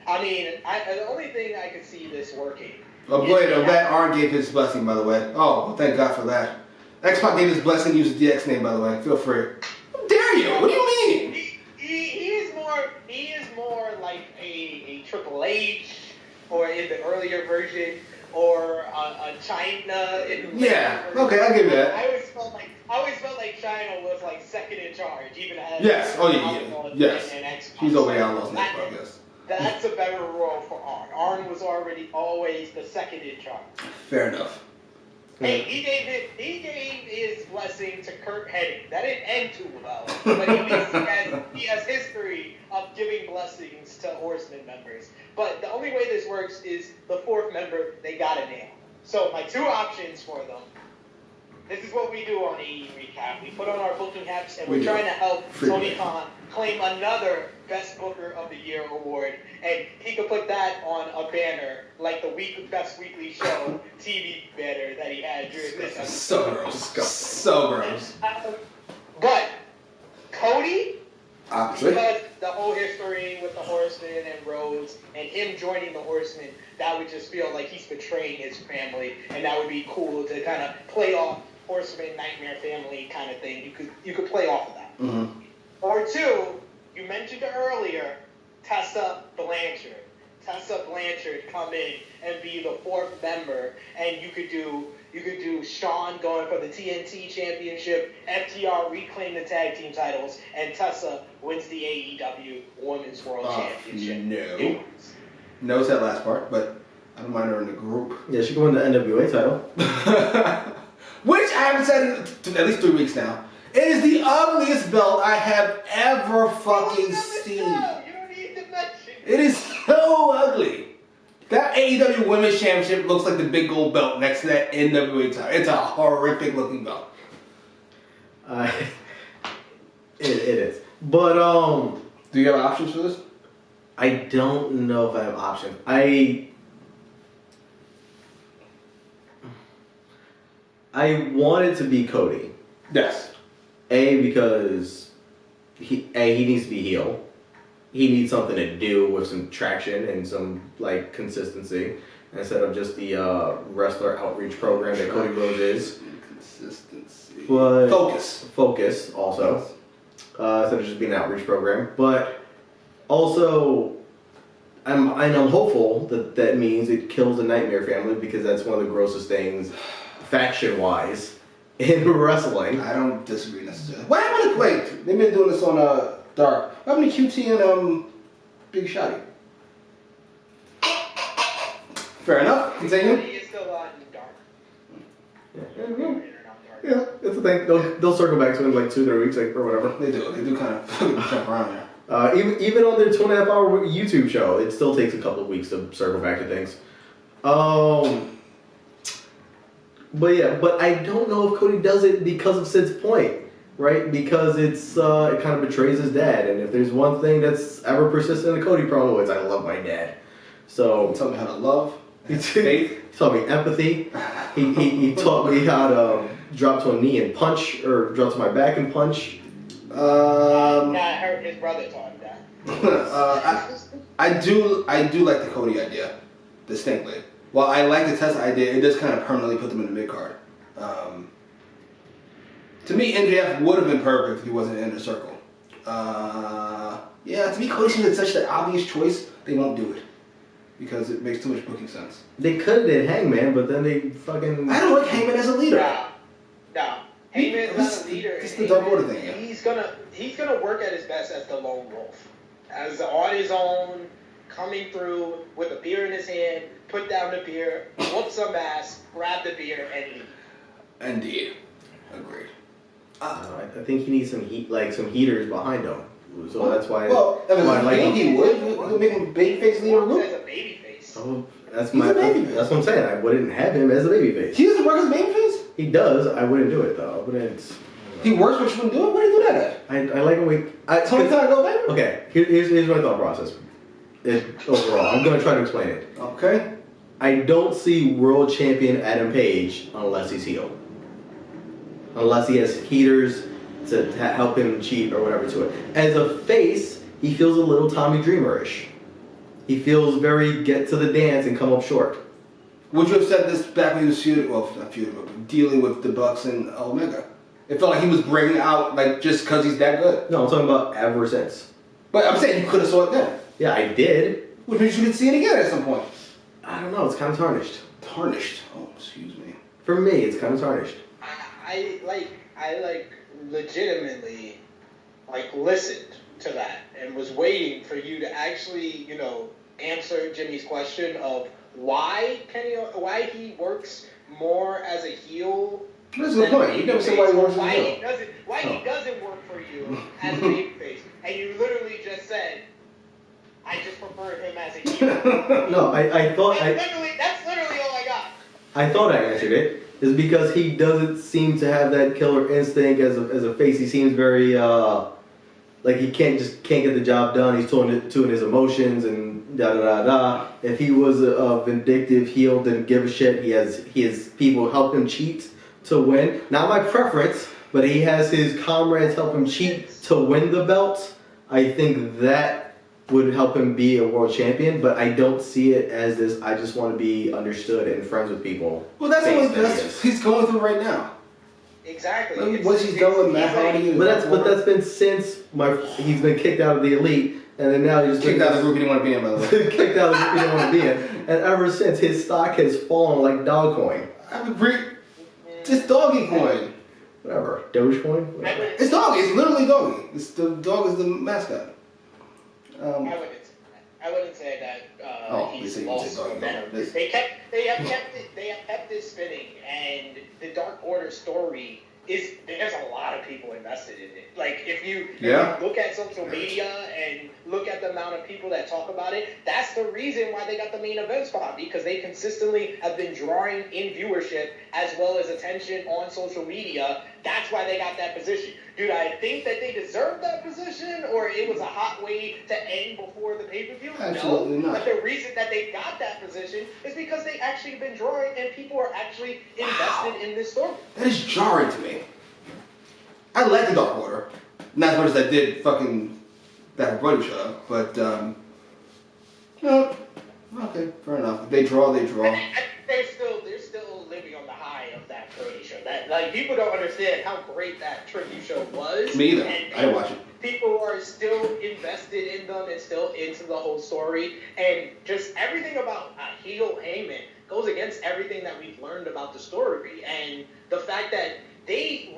I mean, the only thing I could see this working. Oh, wait, I'm glad Arn gave his blessing, by the way. Oh, well, thank God for that. X-Pac gave his blessing, use the DX name, by the way. Feel free. How dare you? What do you mean? He is more like a Triple H, or in the earlier version, or a China. Yeah. Okay, I'll give you that. I always felt like China was like second in charge, even as Yes. Oh yeah. Yes. And X-Pac. He's over Outlaws next, I guess. That's a better role for Arn. Arn was always the second in charge. Fair enough. Hey, he gave his blessing to Kurt Hennig. That didn't end too well, but he has history of giving blessings to Horsemen members. But the only way this works is the fourth member they gotta nail. So my two options for them. This is what we do on AEWrecap. We put on our booking hats and we're trying to help Tony Khan claim another Best Booker of the Year award, and he could put that on a banner like the Best Weekly Show TV banner that he had during this episode. So gross. So gross. But Cody, Obviously. because the whole history with the Horsemen and Rhodes and him joining the Horsemen, that would just feel like he's betraying his family, and that would be cool to kind of play off Horseman Nightmare Family kind of thing. You could play off of that. Mm-hmm. Or two, you mentioned it earlier, Tessa Blanchard. Tessa Blanchard come in and be the fourth member, and you could do Shawn going for the TNT Championship, FTR reclaim the tag team titles, and Tessa wins the AEW Women's World Championship. No. Knows that last part, but I don't mind her in the group. Yeah, she can win the NWA title. Which I haven't said in at least 3 weeks now. It is the ugliest belt I have ever fucking seen. You don't need to mention it. It is so ugly. That AEW Women's Championship looks like the big gold belt next to that NWA title. It's a horrific looking belt. It is. But do you have options for this? I don't know if I have options. I want it to be Cody. Yes. Because he needs to be heel. He needs something to do with some traction and some like consistency instead of just the wrestler outreach program that Cody Rhodes is. Consistency. But Focus also. Instead of just being an outreach program. But also I'm hopeful that means it kills the Nightmare Family, because that's one of the grossest things faction wise in wrestling. I don't disagree necessarily. What happened to wait? They've been doing this on Dark. What happened to QT and Big Shotty? Fair enough. Continue. He is still on Dark. Yeah. Dark. Yeah, it's a thing. They'll circle back to it in like 2-3 weeks, or whatever. They do kind of jump around there. Even on their 2.5-hour YouTube show, it still takes a couple of weeks to circle back to things. But I don't know if Cody does it because of Sid's point, right? Because it kind of betrays his dad, and if there's one thing that's ever persistent in a Cody promo, it's I love my dad. So He taught me how to love. he Faith. taught me empathy. He taught me how to drop to a knee and punch, or drop to my back and punch. I heard his brother taught him that. I do like the Cody idea, distinctly. While I like the Tessa idea, it does kind of permanently put them in the mid card. To me, MJF would have been perfect if he wasn't in the circle. To me, Cody seems like such an obvious choice. They won't do it because it makes too much booking sense. They could have did Hangman, but then they fucking. I don't like Hangman as a leader. No. Hangman's not a leader. It's the Dark Order thing. Yeah. He's gonna work at his best as the lone wolf, as on his own, coming through with a beer in his hand, put down the beer, whoop some ass, grab the beer, and leave. Indeed, agreed. I think he needs some heaters behind him. So that's why. Well, I like he would. You make him babyface leader. As a babyface. Oh, that's He's a babyface. That's what I'm saying. I wouldn't have him as a babyface. He doesn't work as a babyface. He does. I wouldn't do it though. But it's. He works, but you wouldn't do it. Why do you do that at? I like him. Tony Khan go baby. Okay. Here's my thought process. Overall, I'm gonna try to explain it. Okay. I don't see world champion Adam Page unless he's healed. Unless he has heaters to help him cheat or whatever to it. As a face, he feels a little Tommy Dreamer-ish. He feels very get to the dance and come up short. Would you have said this back when he was dealing with the Bucks and Omega? It felt like he was breaking out like just because he's that good. No, I'm talking about ever since. But I'm saying you could have saw it then. Yeah, I did. Which means you could see it again at some point. I don't know, it's kind of tarnished. Tarnished. Oh, excuse me. For me, it's kind of tarnished. I legitimately listened to that and was waiting for you to actually, answer Jimmy's question of why he works more as a heel. That's a good point. You never said why he works as a heel. Why he doesn't work for you as a babyface. And you literally just said, I just prefer him as a heel. No, I thought that's literally all I got. I thought I answered it. Is because he doesn't seem to have that killer instinct as a face. He seems very like he can't get the job done. He's tuned his emotions and da da da da. If he was a vindictive heel, didn't give a shit. He has people help him cheat to win. Not my preference, but he has his comrades help him cheat to win the belt. I think that would help him be a world champion, but I don't see it as this. I just want to be understood and friends with people. Well, that's what he's going through right now. Exactly. What he's done with Matt Hardy. But that's been since he's been kicked out of the Elite, and then now he's just kicked out of the group he didn't want to be in. By the way, kicked out of the group he didn't want to be in, and ever since his stock has fallen like dog coin. I agree. It's doggy coin. Whatever, Dogecoin. Whatever. It's doggy. It's literally doggy. The dog is the mascot. I wouldn't say that he's lost momentum. They have kept this spinning, and the Dark Order story there's a lot of people invested in it. Like if you look at social media and look at the amount of people that talk about it, that's the reason why they got the main event spot, because they consistently have been drawing in viewership as well as attention on social media. That's why they got that position. Dude, I think that they deserved that position, or it was a hot way to end before the pay-per-view? Absolutely not. But the reason that they got that position is because they actually been drawing and people are actually invested in this story. That is jarring to me. I like the Dark Order. Not as much as I did fucking that Brody show, but, no. Okay, fair enough. They draw. They're still living on the high of that Brody show. That people don't understand how great that tribute show was. Me either. And I didn't watch it. People are still invested in them and still into the whole story, and just everything about heel Hangman goes against everything that we've learned about the story, and the fact that they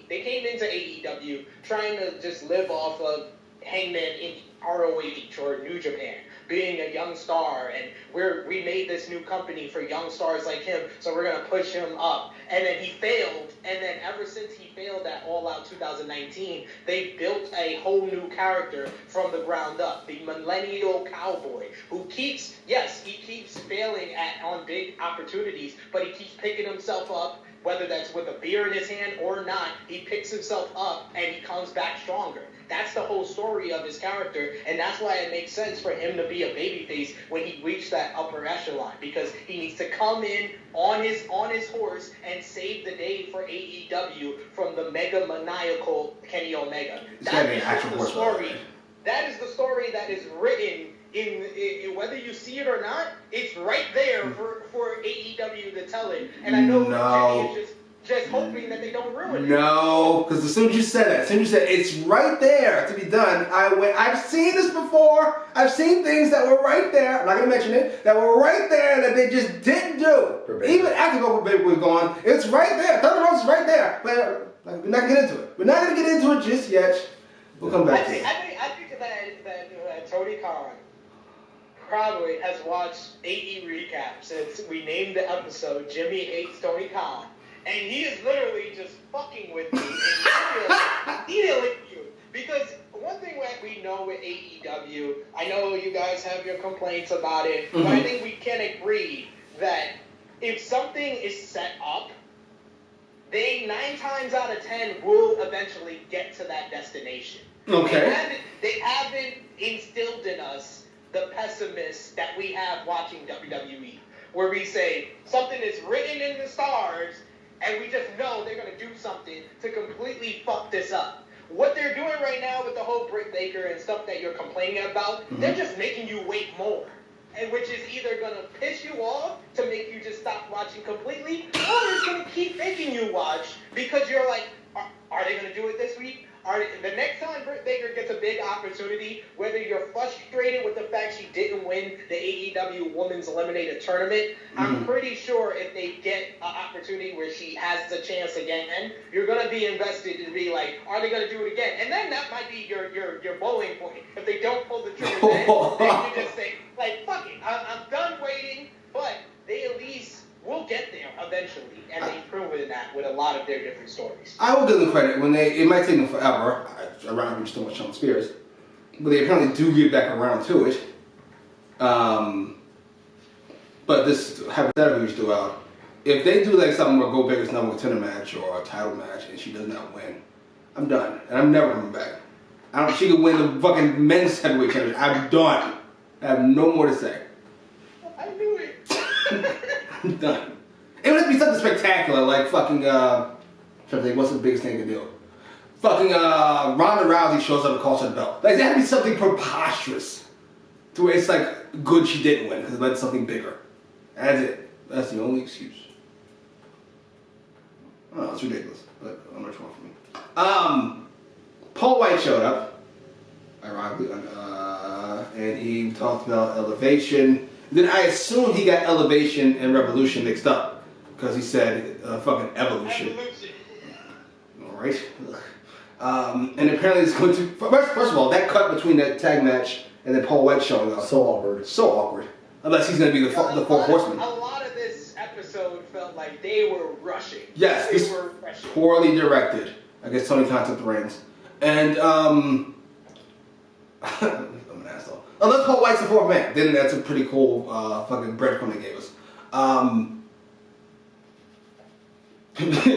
came into AEW trying to just live off of Hangman ROH or New Japan, being a young star, and we made this new company for young stars like him, so we're gonna push him up. And then he failed, and then ever since he failed at All Out 2019, they built a whole new character from the ground up, the millennial cowboy, who he keeps failing on big opportunities, but he keeps picking himself up, whether that's with a beer in his hand or not. He picks himself up and he comes back stronger. That's the whole story of his character, and that's why it makes sense for him to be a babyface when he reached that upper echelon, because he needs to come in on his horse and save the day for AEW from the mega maniacal Kenny Omega. That is the story. That is the story that is written in whether you see it or not. It's right there for AEW to tell it, and I know Kenny is just hoping that they don't ruin it. No, because as soon as you said it's right there to be done, I've seen this before. I've seen things that were right there. I'm not going to mention it. That were right there that they just didn't do. Even after Gold was gone, it's right there. Thunder Rose is right there. But we're not going to get into it. We're not going to get into it just yet. We'll come back to it. I think that Tony Khan probably has watched AEWrecap since we named the episode Jimmy Hates Tony Khan. And he is literally just fucking with me and dealing you. Because one thing that we know with AEW, I know you guys have your complaints about it, but I think we can agree that if something is set up, they 9 times out of 10 will eventually get to that destination. Okay. They haven't instilled in us the pessimists that we have watching WWE, where we say something is written in the stars, and we just know they're going to do something to completely fuck this up. What they're doing right now with the whole Britt Baker and stuff that you're complaining about, they're just making you wait more. And which is either going to piss you off to make you just stop watching completely, or it's going to keep making you watch because you're like, are they going to do it this week? The next time Britt Baker gets a big opportunity, whether you're frustrated with the fact she didn't win the AEW Women's Eliminator Tournament, I'm pretty sure if they get an opportunity where she has the chance again, you're going to be invested to be like, are they going to do it again? And then that might be your bowling point. If they don't pull the trigger then you just say, like, fuck it, I'm done waiting, but they at least will get there eventually, and they've proven that with a lot of their different stories. I will give them credit when it might take them forever. I'm just too much on Spears, but they apparently do get back around to it. But this hypothetical you threw out, if they do like something where Gold Baker's number contender match or a title match and she does not win, I'm done, and I'm never coming back. She can win the fucking men's heavyweight championship. I'm done. I have no more to say. I knew it. I'm done. It would have to be something spectacular, like fucking, what's the biggest thing to do? Fucking, Ronda Rousey shows up and calls her the belt. Like, there had to be something preposterous to where it's like, good she didn't win, because it led to something bigger. That's it. That's the only excuse. Oh, it's ridiculous, but I'm not sure for me. Paul White showed up, ironically, and he talked about elevation. Then I assumed he got Elevation and Revolution mixed up because he said fucking Evolution. Alright. And apparently it's going to... First of all, that cut between that tag match and then Paul White showing up. So awkward. So awkward. Unless he's going to be the fourth horseman. A lot of this episode felt like they were rushing. Yes. They were rushing. Poorly directed. I guess Tony Khan took the reins. And, I'm an asshole. Unless Paul White's the fourth man, then that's a pretty cool fucking breadcrumb they gave us.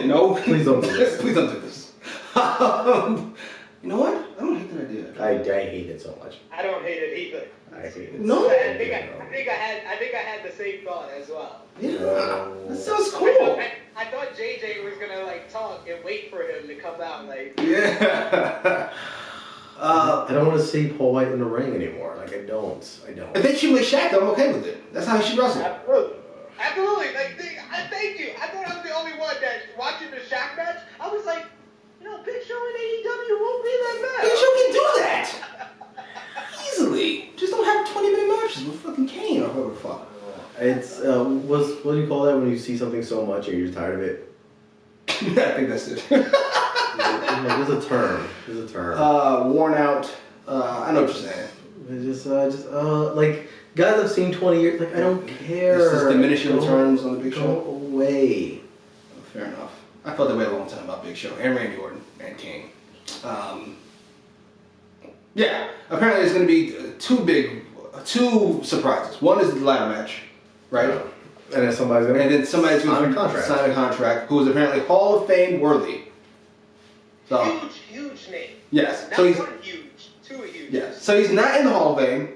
No, please don't do this. Please don't do this. You know what? I don't hate that idea. I hate it so much. I don't hate it either. I hate it. No. I think I had the same thought as well. Yeah, that sounds cool. I thought JJ was gonna like talk and wait for him to come out. Like, yeah. I don't want to see Paul White in the ring anymore. Like, I don't. If they shoot with Shaq, I'm okay with it. That's how he should wrestle. Absolutely. Like, I thank you. I thought I was the only one that watching the Shaq match. I was like, Big Show in AEW won't be that bad. Big Show can do that easily. Just don't have 20-minute matches with fucking Kane or whoever the fuck. It's what do you call that when you see something so much and you're just tired of it? I think that's it. There's a term. Worn out. I know what you're saying. It's just like guys I've seen 20 years. Like I don't care. It's just diminishing returns on the Big Go Show. away. Fair enough. I felt that way a long time about Big Show and Randy Orton and King. Yeah, apparently there's going to be two surprises. One is the ladder match, right? Yeah. And then somebody's going to sign a contract who is apparently Hall of Fame worthy. So, huge name. Yes. Not So he's, one huge, two huge. yes. So he's not in the Hall of Fame,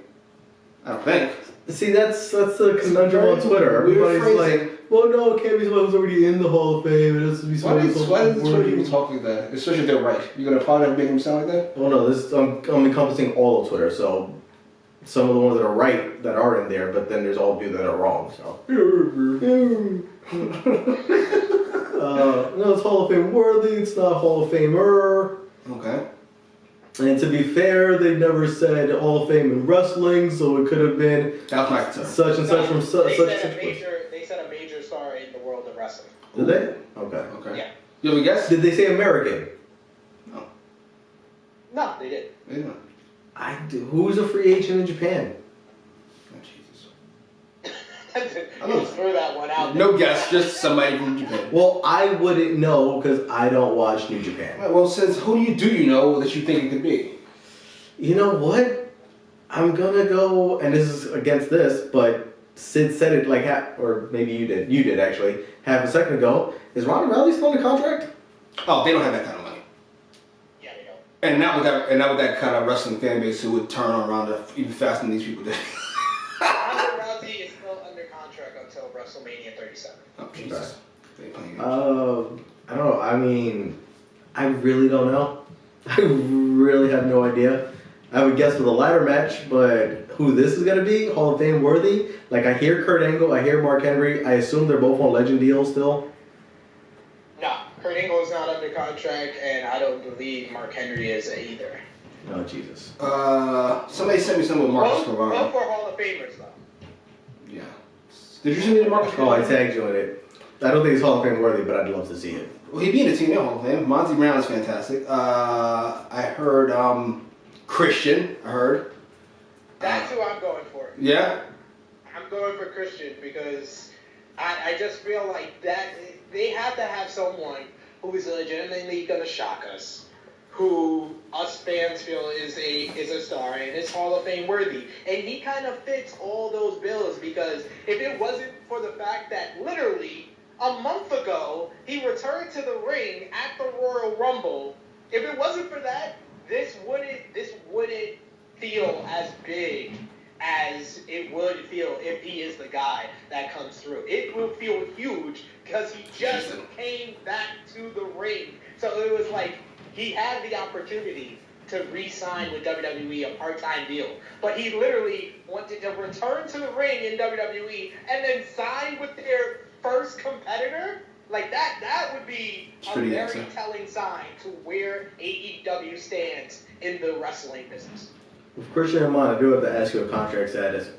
I don't think. See, that's the conundrum on Twitter. Everybody's like, well, no, it can't be somebody who's already in the Hall of Fame. It has to be somebody who's Why does Twitter people talk like that? Especially if they're right. You're going to probably make them sound like that? Well, no, I'm encompassing all of Twitter, so some of the ones that are right that are in there, but then there's all of you that are wrong, so. No, it's Hall of Fame worthy, it's not Hall of Famer. Okay. And to be fair, they've never said Hall of Fame in wrestling, so it could have been That was my concern. such and such from such They said a major star in the world of wrestling. Did they? Okay. Yeah. You have a guess? Did they say American? No. No, they did. They didn't. Who's a free agent in Japan? Oh, Jesus. You threw that one out. No guess, just somebody from Japan. Well, I wouldn't know because I don't watch New Japan. Right, well, since who do you know that you think it could be? You know what? I'm gonna go, and this is against this, but Sid said it like, or maybe you did. You did actually half a second ago. Is Ronda Rousey still in the contract? Oh, they don't have that kind of money. Yeah, they don't. And not with that kind of wrestling fan base who would turn on Ronda even faster than these people did. Ronda Rousey is still under contract until WrestleMania 37. Oh, Jesus. They ain't playing games. I don't know. I mean, I really don't know. I really have no idea. I would guess with a ladder match, but who this is gonna be, Hall of Fame worthy? Like I hear Kurt Angle, I hear Mark Henry. I assume they're both on legend deals still. No, Kurt Angle is not under contract, and I don't believe Mark Henry is either. Oh Jesus. Somebody sent me some with Marcus Carrara. Both for Hall of Famers though. Yeah. Did you send me the Marcus Oh, I Carrara? tagged you in it. I don't think it's Hall of Fame worthy, but I'd love to see it. Well, he'd be in the Team Hall of Fame. Monty Brown is fantastic. I heard Christian. I heard. That's who I'm going for. Yeah. I'm going for Christian because I just feel like that they have to have someone who is legitimately going to shock us, who us fans feel is a star and is Hall of Fame worthy. And he kind of fits all those bills because if it wasn't for the fact that literally a month ago he returned to the ring at the Royal Rumble, if it wasn't for that, this wouldn't feel as big as it would feel if he is the guy that comes through. It will feel huge because he just came back to the ring. So it was like he had the opportunity to re-sign with WWE, a part-time deal. But he literally wanted to return to the ring in WWE and then sign with their first competitor. Like that would be a very telling sign to where AEW stands in the wrestling business. With Christian in mind, I do have to ask you a contract status.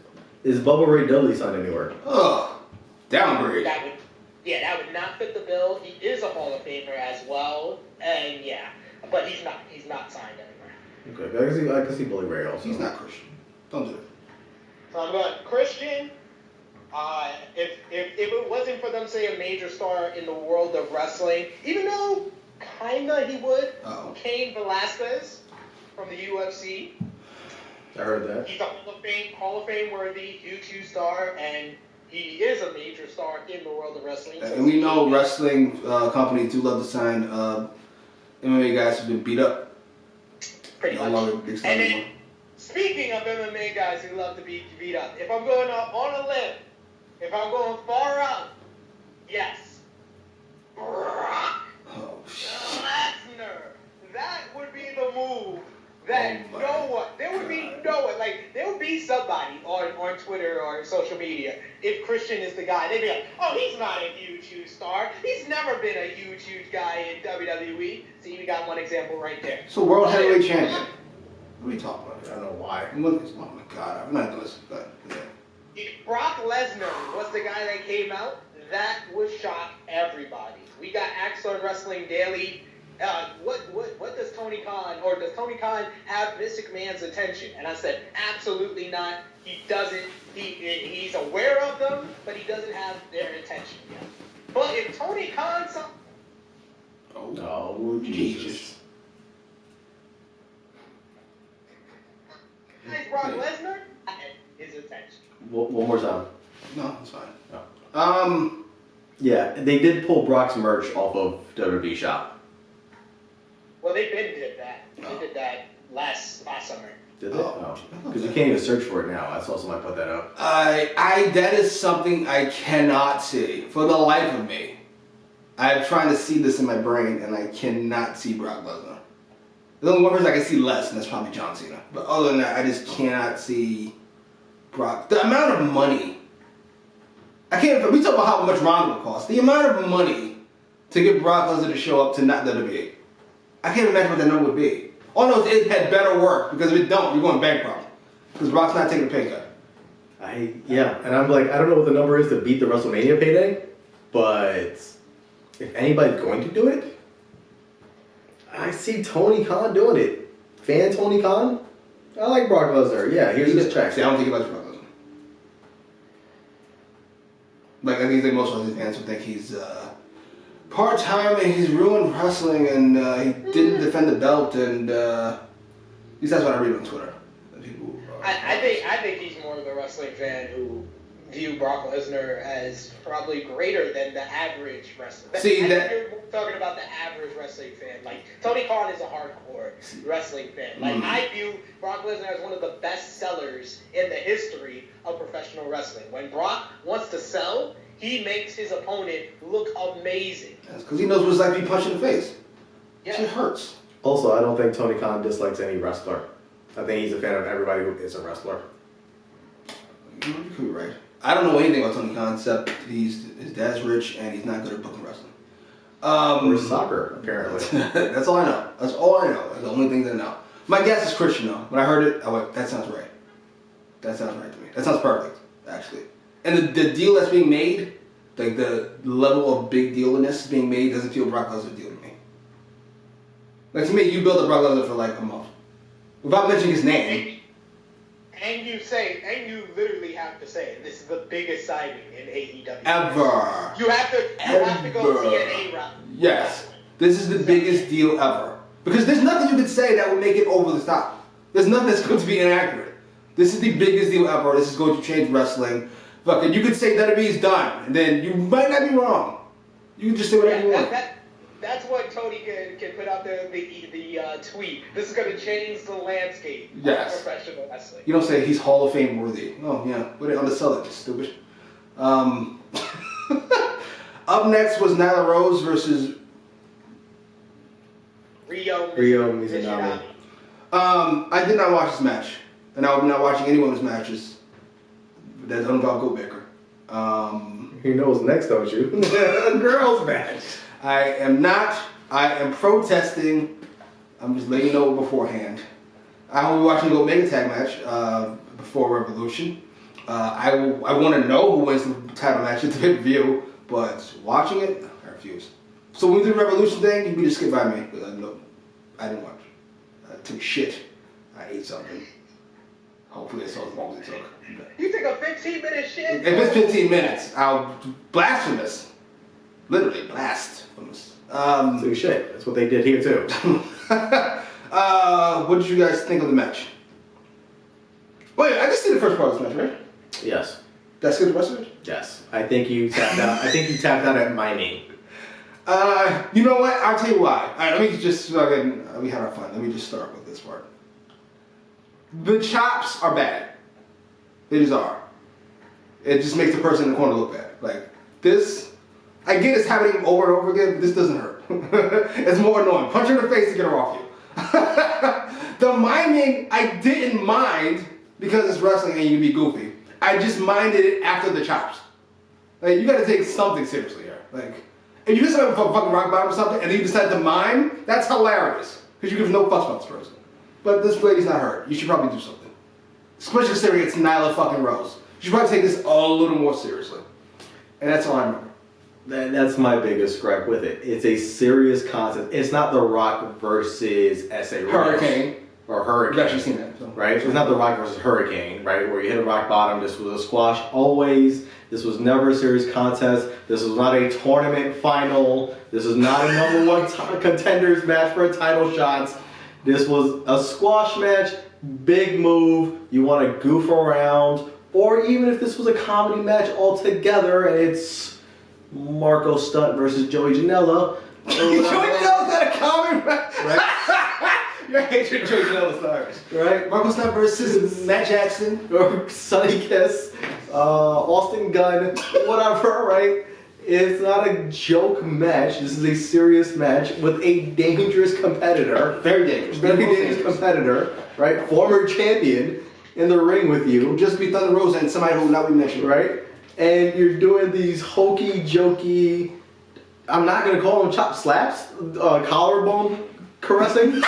Is Bubba Ray Dudley signed anywhere? Ugh. Downgrade. That would not fit the bill. He is a Hall of Famer as well, and yeah, but he's not signed anywhere. Okay, I can see Bully Ray also. He's not Christian. Don't do it. So I'm going Christian. If it wasn't for them saying a major star in the world of wrestling, even though kinda he would, Cain Velasquez from the UFC. I heard that. He's a Hall of Fame worthy, huge star, and he is a major star in the world of wrestling. And we know wrestling companies do love to sign MMA guys who've been beat up. Pretty much. And then, speaking of MMA guys who love to be beat up, if I'm going on a limb, if I'm going far out, yes, Brock Lesnar. That would be the move that there would be somebody on Twitter or social media, if Christian is the guy, they'd be like, oh, he's not a huge star. He's never been a huge guy in WWE. See, we got one example right there. So world heavyweight champion. What are we talking about? I don't know why. Oh my God, I'm not gonna listen to that. If Brock Lesnar was the guy that came out, that would shock everybody. We got Axe on Wrestling Daily what does Tony Khan, or does Tony Khan have Vince McMahon's attention? And I said, absolutely not. He doesn't. He's aware of them, but he doesn't have their attention yet. But if Tony Khan, oh Jesus. Brock Lesnar, his attention. One more time. No, it's fine. Oh. Yeah, they did pull Brock's merch off of WWE Shop. Well, they did that. They did that last summer. Did they? Oh, because you can't even search for it now. I saw somebody put that up. That is something I cannot see for the life of me. I'm trying to see this in my brain, and I cannot see Brock Lesnar. The only one person I can see less, and that's probably John Cena. But other than that, I just cannot see Brock. The amount of money. We talk about how much Ronda would cost. The amount of money to get Brock Lesnar to show up to not WWE. I can't imagine what that number would be. All I know is it had better work, because if it don't, you're going bankrupt. Because Brock's not taking a pay cut. And I'm like, I don't know what the number is to beat the WrestleMania payday, but if anybody's going to do it, I see Tony Khan doing it. Fan Tony Khan? I like Brock Lesnar. Yeah, here's his check. See, I don't think he likes Brock Lesnar. Like, I think most of his fans would think he's part-time and he's ruined wrestling and he didn't defend the belt and at least that's what I read on Twitter. I think he's more of a wrestling fan who view Brock Lesnar as probably greater than the average wrestler. See, you're talking about the average wrestling fan. Like, Tony Khan is a hardcore wrestling fan. Like, I view Brock Lesnar as one of the best sellers in the history of professional wrestling. When Brock wants to sell, he makes his opponent look amazing. That's because he knows what it's like to be punched in the face. Yeah. It hurts. Also, I don't think Tony Khan dislikes any wrestler. I think he's a fan of everybody who is a wrestler. You could be right. I don't know anything about Tony Khan except his dad's rich and he's not good at booking wrestling. Or soccer, apparently. That's all I know. That's all I know. That's the only thing I know. My guess is Christian, though. When I heard it, I went, that sounds right. That sounds right to me. That sounds perfect, actually. And the deal that's being made, like the level of big dealiness being made, doesn't feel Brock Lesnar deal to me. Like, to me, you build a Brock Lesnar for like a month. Without mentioning his name. And you literally have to say, this is the biggest signing in AEW. Ever. You have to go TNA route. Yes. This is the biggest deal ever. Because there's nothing you could say that would make it over the top. There's nothing that's going to be inaccurate. This is the biggest deal ever. This is going to change wrestling. Fucking, you could say WWE is done, and then you might not be wrong. You can just say whatever you want. That's what Tony can put out there the tweet. This is going to change the landscape of professional wrestling. You don't say he's Hall of Fame worthy. Oh, yeah. Put it on the sell it, stupid. Up next was Nyla Rose versus Ryo Mizunami. I did not watch this match. And I will be not watching any women's matches that don't involve Goatmaker. You know what's next, don't you? A girls' match. I am not. I am protesting. I'm just letting you know beforehand. I will be watching the Omega tag match before Revolution. I want to know who wins the title match at the pay-per-view, but watching it, I refuse. So when we do the Revolution thing, you can just skip by me. No, I didn't watch. I took a shit. I ate something. Hopefully it's as long as it took. You took a 15-minute shit? If it's 15 minutes, I'll blasphemous. Literally blasphemous. So shit. That's what they did here too. What did you guys think of the match? Wait, I just did the first part of this match, right? Yes. That's good. The rest of it? Yes. I think you tapped out. I think you tapped out at my name. You know what? I'll tell you why. All right, let me just fucking. We had our fun. Let me just start with this part. The chops are bad. They just are. It just makes the person in the corner look bad. Like this. I get it's happening over and over again, but this doesn't hurt. It's more annoying. Punch her in the face to get her off you. The miming, I didn't mind because it's wrestling and you can be goofy. I just minded it after the chops. Like, you gotta take something seriously here. Like, if you just have a fucking rock bottom or something and then you decide to mime, that's hilarious. Because you give no fuss about this person. But this lady's not hurt. You should probably do something. Especially considering it's Nyla fucking Rose. You should probably take this a little more seriously. And that's all I remember. That's my biggest gripe with it. It's a serious concept. It's not The Rock versus S.A. Hurricane. Or Hurricane. You've actually seen that. So. Right? It's not The Rock versus Hurricane, right? Where you hit a rock bottom. This was a squash always. This was never a serious contest. This was not a tournament final. This is not a number one contenders match for a title shot. This was a squash match, big move. You want to goof around. Or even if this was a comedy match altogether and it's Marco Stunt versus Joey Janela. Joey Janela's not a comedy match. Right? Your hatred Joey Janela stars. Right? Marco Stunt versus Matt Jackson. Or Sonny Kiss. Austin Gunn. Whatever, right? It's not a joke match. This is a serious match with a dangerous competitor. Very dangerous. Very dangerous competitor, right? Former champion in the ring with you. Just be Thunder Rosa and somebody who not we mentioned. Right? And you're doing these hokey, jokey, I'm not going to call them chop slaps, collarbone caressing.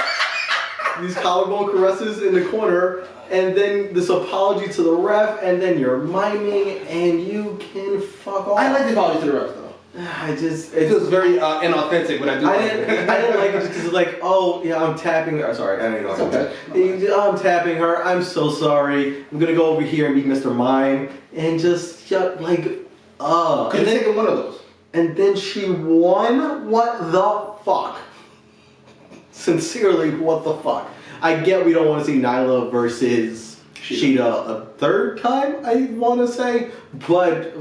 These collarbone caresses in the corner. And then this apology to the ref, and then you're miming, and you can fuck off. I like the apology to the ref, though. It feels very inauthentic when I do I didn't like it just because it's like, oh, yeah, I'm tapping her. Sorry, I don't know. Okay. I'm tapping her. I'm so sorry. I'm going to go over here and be Mr. Mime. And just, like, Could you take one of those? And then she won? What the fuck? Sincerely, what the fuck? I get we don't want to see Nyla versus Sheeta a third time, I want to say. But,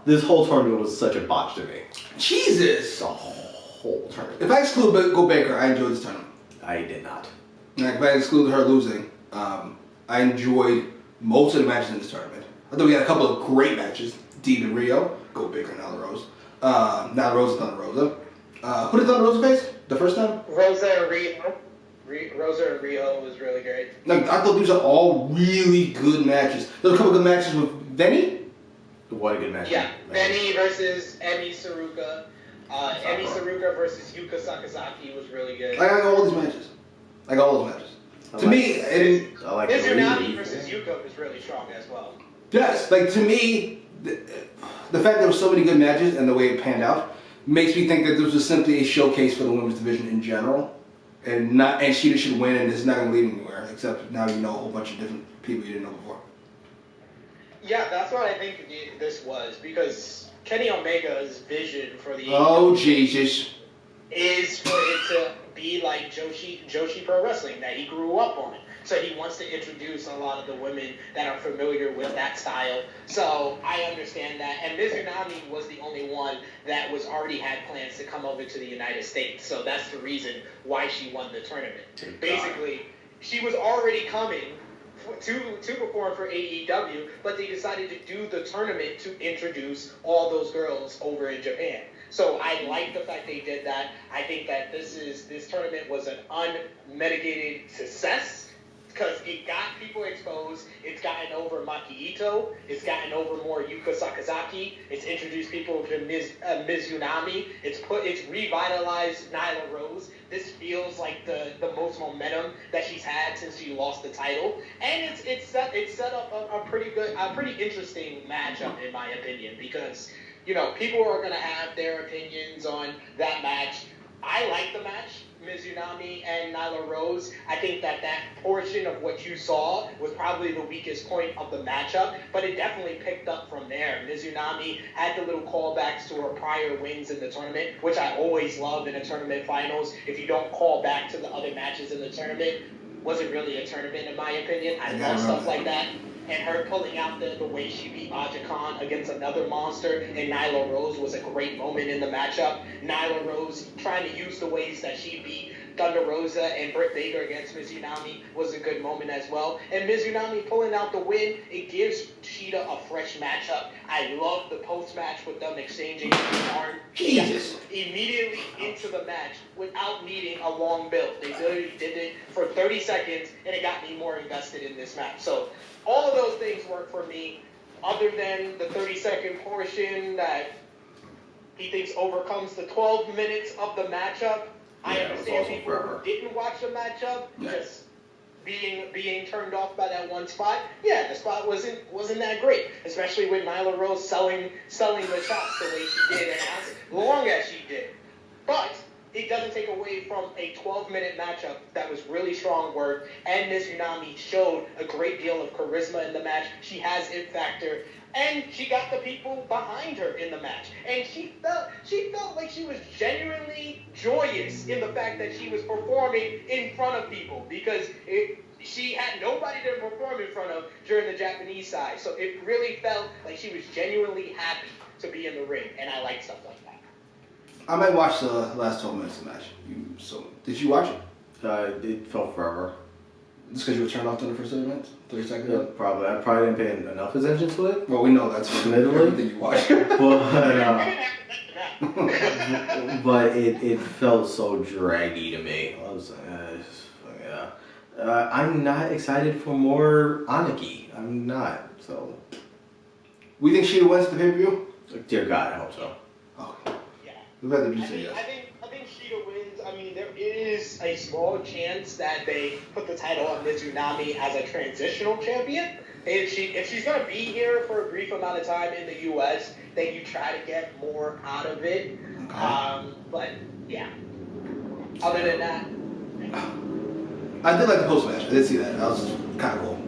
this whole tournament was such a botch to me. Jesus! The whole tournament. If I exclude Go Baker, I enjoyed this tournament. I did not. Like, if I exclude her losing, I enjoyed most of the matches in this tournament. I thought we had a couple of great matches. Deeb and Rio, Go Baker and Nyla Rose. Nyla Rose and Thunder Rosa. Who did Thunder Rosa face the first time? Rosa and Rio. Rosa and Rio was really great. Like, I thought these are all really good matches. There was a couple of good matches with Benny. What a good match. Yeah, Benny versus Emi Saruka. Emi Saruka versus Yuka Sakazaki was really good. I got all these matches. I got all those matches. To me, I like Mizunami versus Yuka was really strong as well. Yes, like to me, the fact there were so many good matches and the way it panned out makes me think that this was simply a showcase for the women's division in general, and Sheeta should win, and it's not going to lead anywhere except now you know a whole bunch of different people you didn't know before. Yeah, that's what I think this was, because Kenny Omega's vision for the Jesus is for it to be like Joshi Pro Wrestling that he grew up on. So he wants to introduce a lot of the women that are familiar with that style. So I understand that. And Mizunami was the only one that was already had plans to come over to the United States. So that's the reason why she won the tournament. Basically, she was already coming to perform for AEW, but they decided to do the tournament to introduce all those girls over in Japan. So I like the fact they did that. I think that this tournament was an unmitigated success because it got people exposed. It's gotten over Maki Ito. It's gotten over more Yuka Sakazaki. It's introduced people to Mizunami. It's revitalized Nyla Rose. This feels like the most momentum that she's had since she lost the title, and it's set up a pretty interesting matchup in my opinion, because people are gonna have their opinions on that match. I like the match, Mizunami and Nyla Rose. I think that portion of what you saw was probably the weakest point of the matchup, but it definitely picked up from there. Mizunami had the little callbacks to her prior wins in the tournament, which I always love in a tournament finals. If you don't call back to the other matches in the tournament, wasn't really a tournament in my opinion. I love stuff like that. And her pulling out the way she beat Aja Khan against another monster and Nyla Rose was a great moment in the matchup. Nyla Rose trying to use the ways that she beat Thunder Rosa and Britt Baker against Mizunami was a good moment as well. And Mizunami pulling out the win, it gives Sheeta a fresh matchup. I love the post-match with them exchanging the arm. Jesus. Immediately into the match without needing a long build. They literally did it for 30 seconds, and it got me more invested in this match. So all of those things work for me, other than the 30-second portion that he thinks overcomes the 12 minutes of the matchup. I understand people who didn't watch the matchup just being turned off by that one spot. Yeah, the spot wasn't that great, especially with Nyla Rose selling the shots the way she did and as long as she did. But it doesn't take away from a 12-minute matchup that was really strong work, and Ms. Unami showed a great deal of charisma in the match. She has it factor, and she got the people behind her in the match. And she felt like she was genuinely joyous in the fact that she was performing in front of people, because she had nobody to perform in front of during the Japanese side. So it really felt like she was genuinely happy to be in the ring, and I like stuff like that. I might watch the last 12 minutes of the match. Did you watch it? It felt forever. Just because you were turned off to the first 30 minutes? 30 seconds? Yeah, probably. I probably didn't pay enough attention to it. Well, we know that's everything you watch. But it felt so draggy to me. I was I'm not excited for more Aniki. I'm not. So. We think Shida wins the pay-per-view? Dear God, I hope so. Oh. We'd rather you say yes. I think Shida wins. I mean, there is a small chance that they put the title on Mizunami as a transitional champion. If she's gonna be here for a brief amount of time in the U.S., then you try to get more out of it. Okay. But yeah. Other than that, I did like the post match. I did see that. That was kind of cool.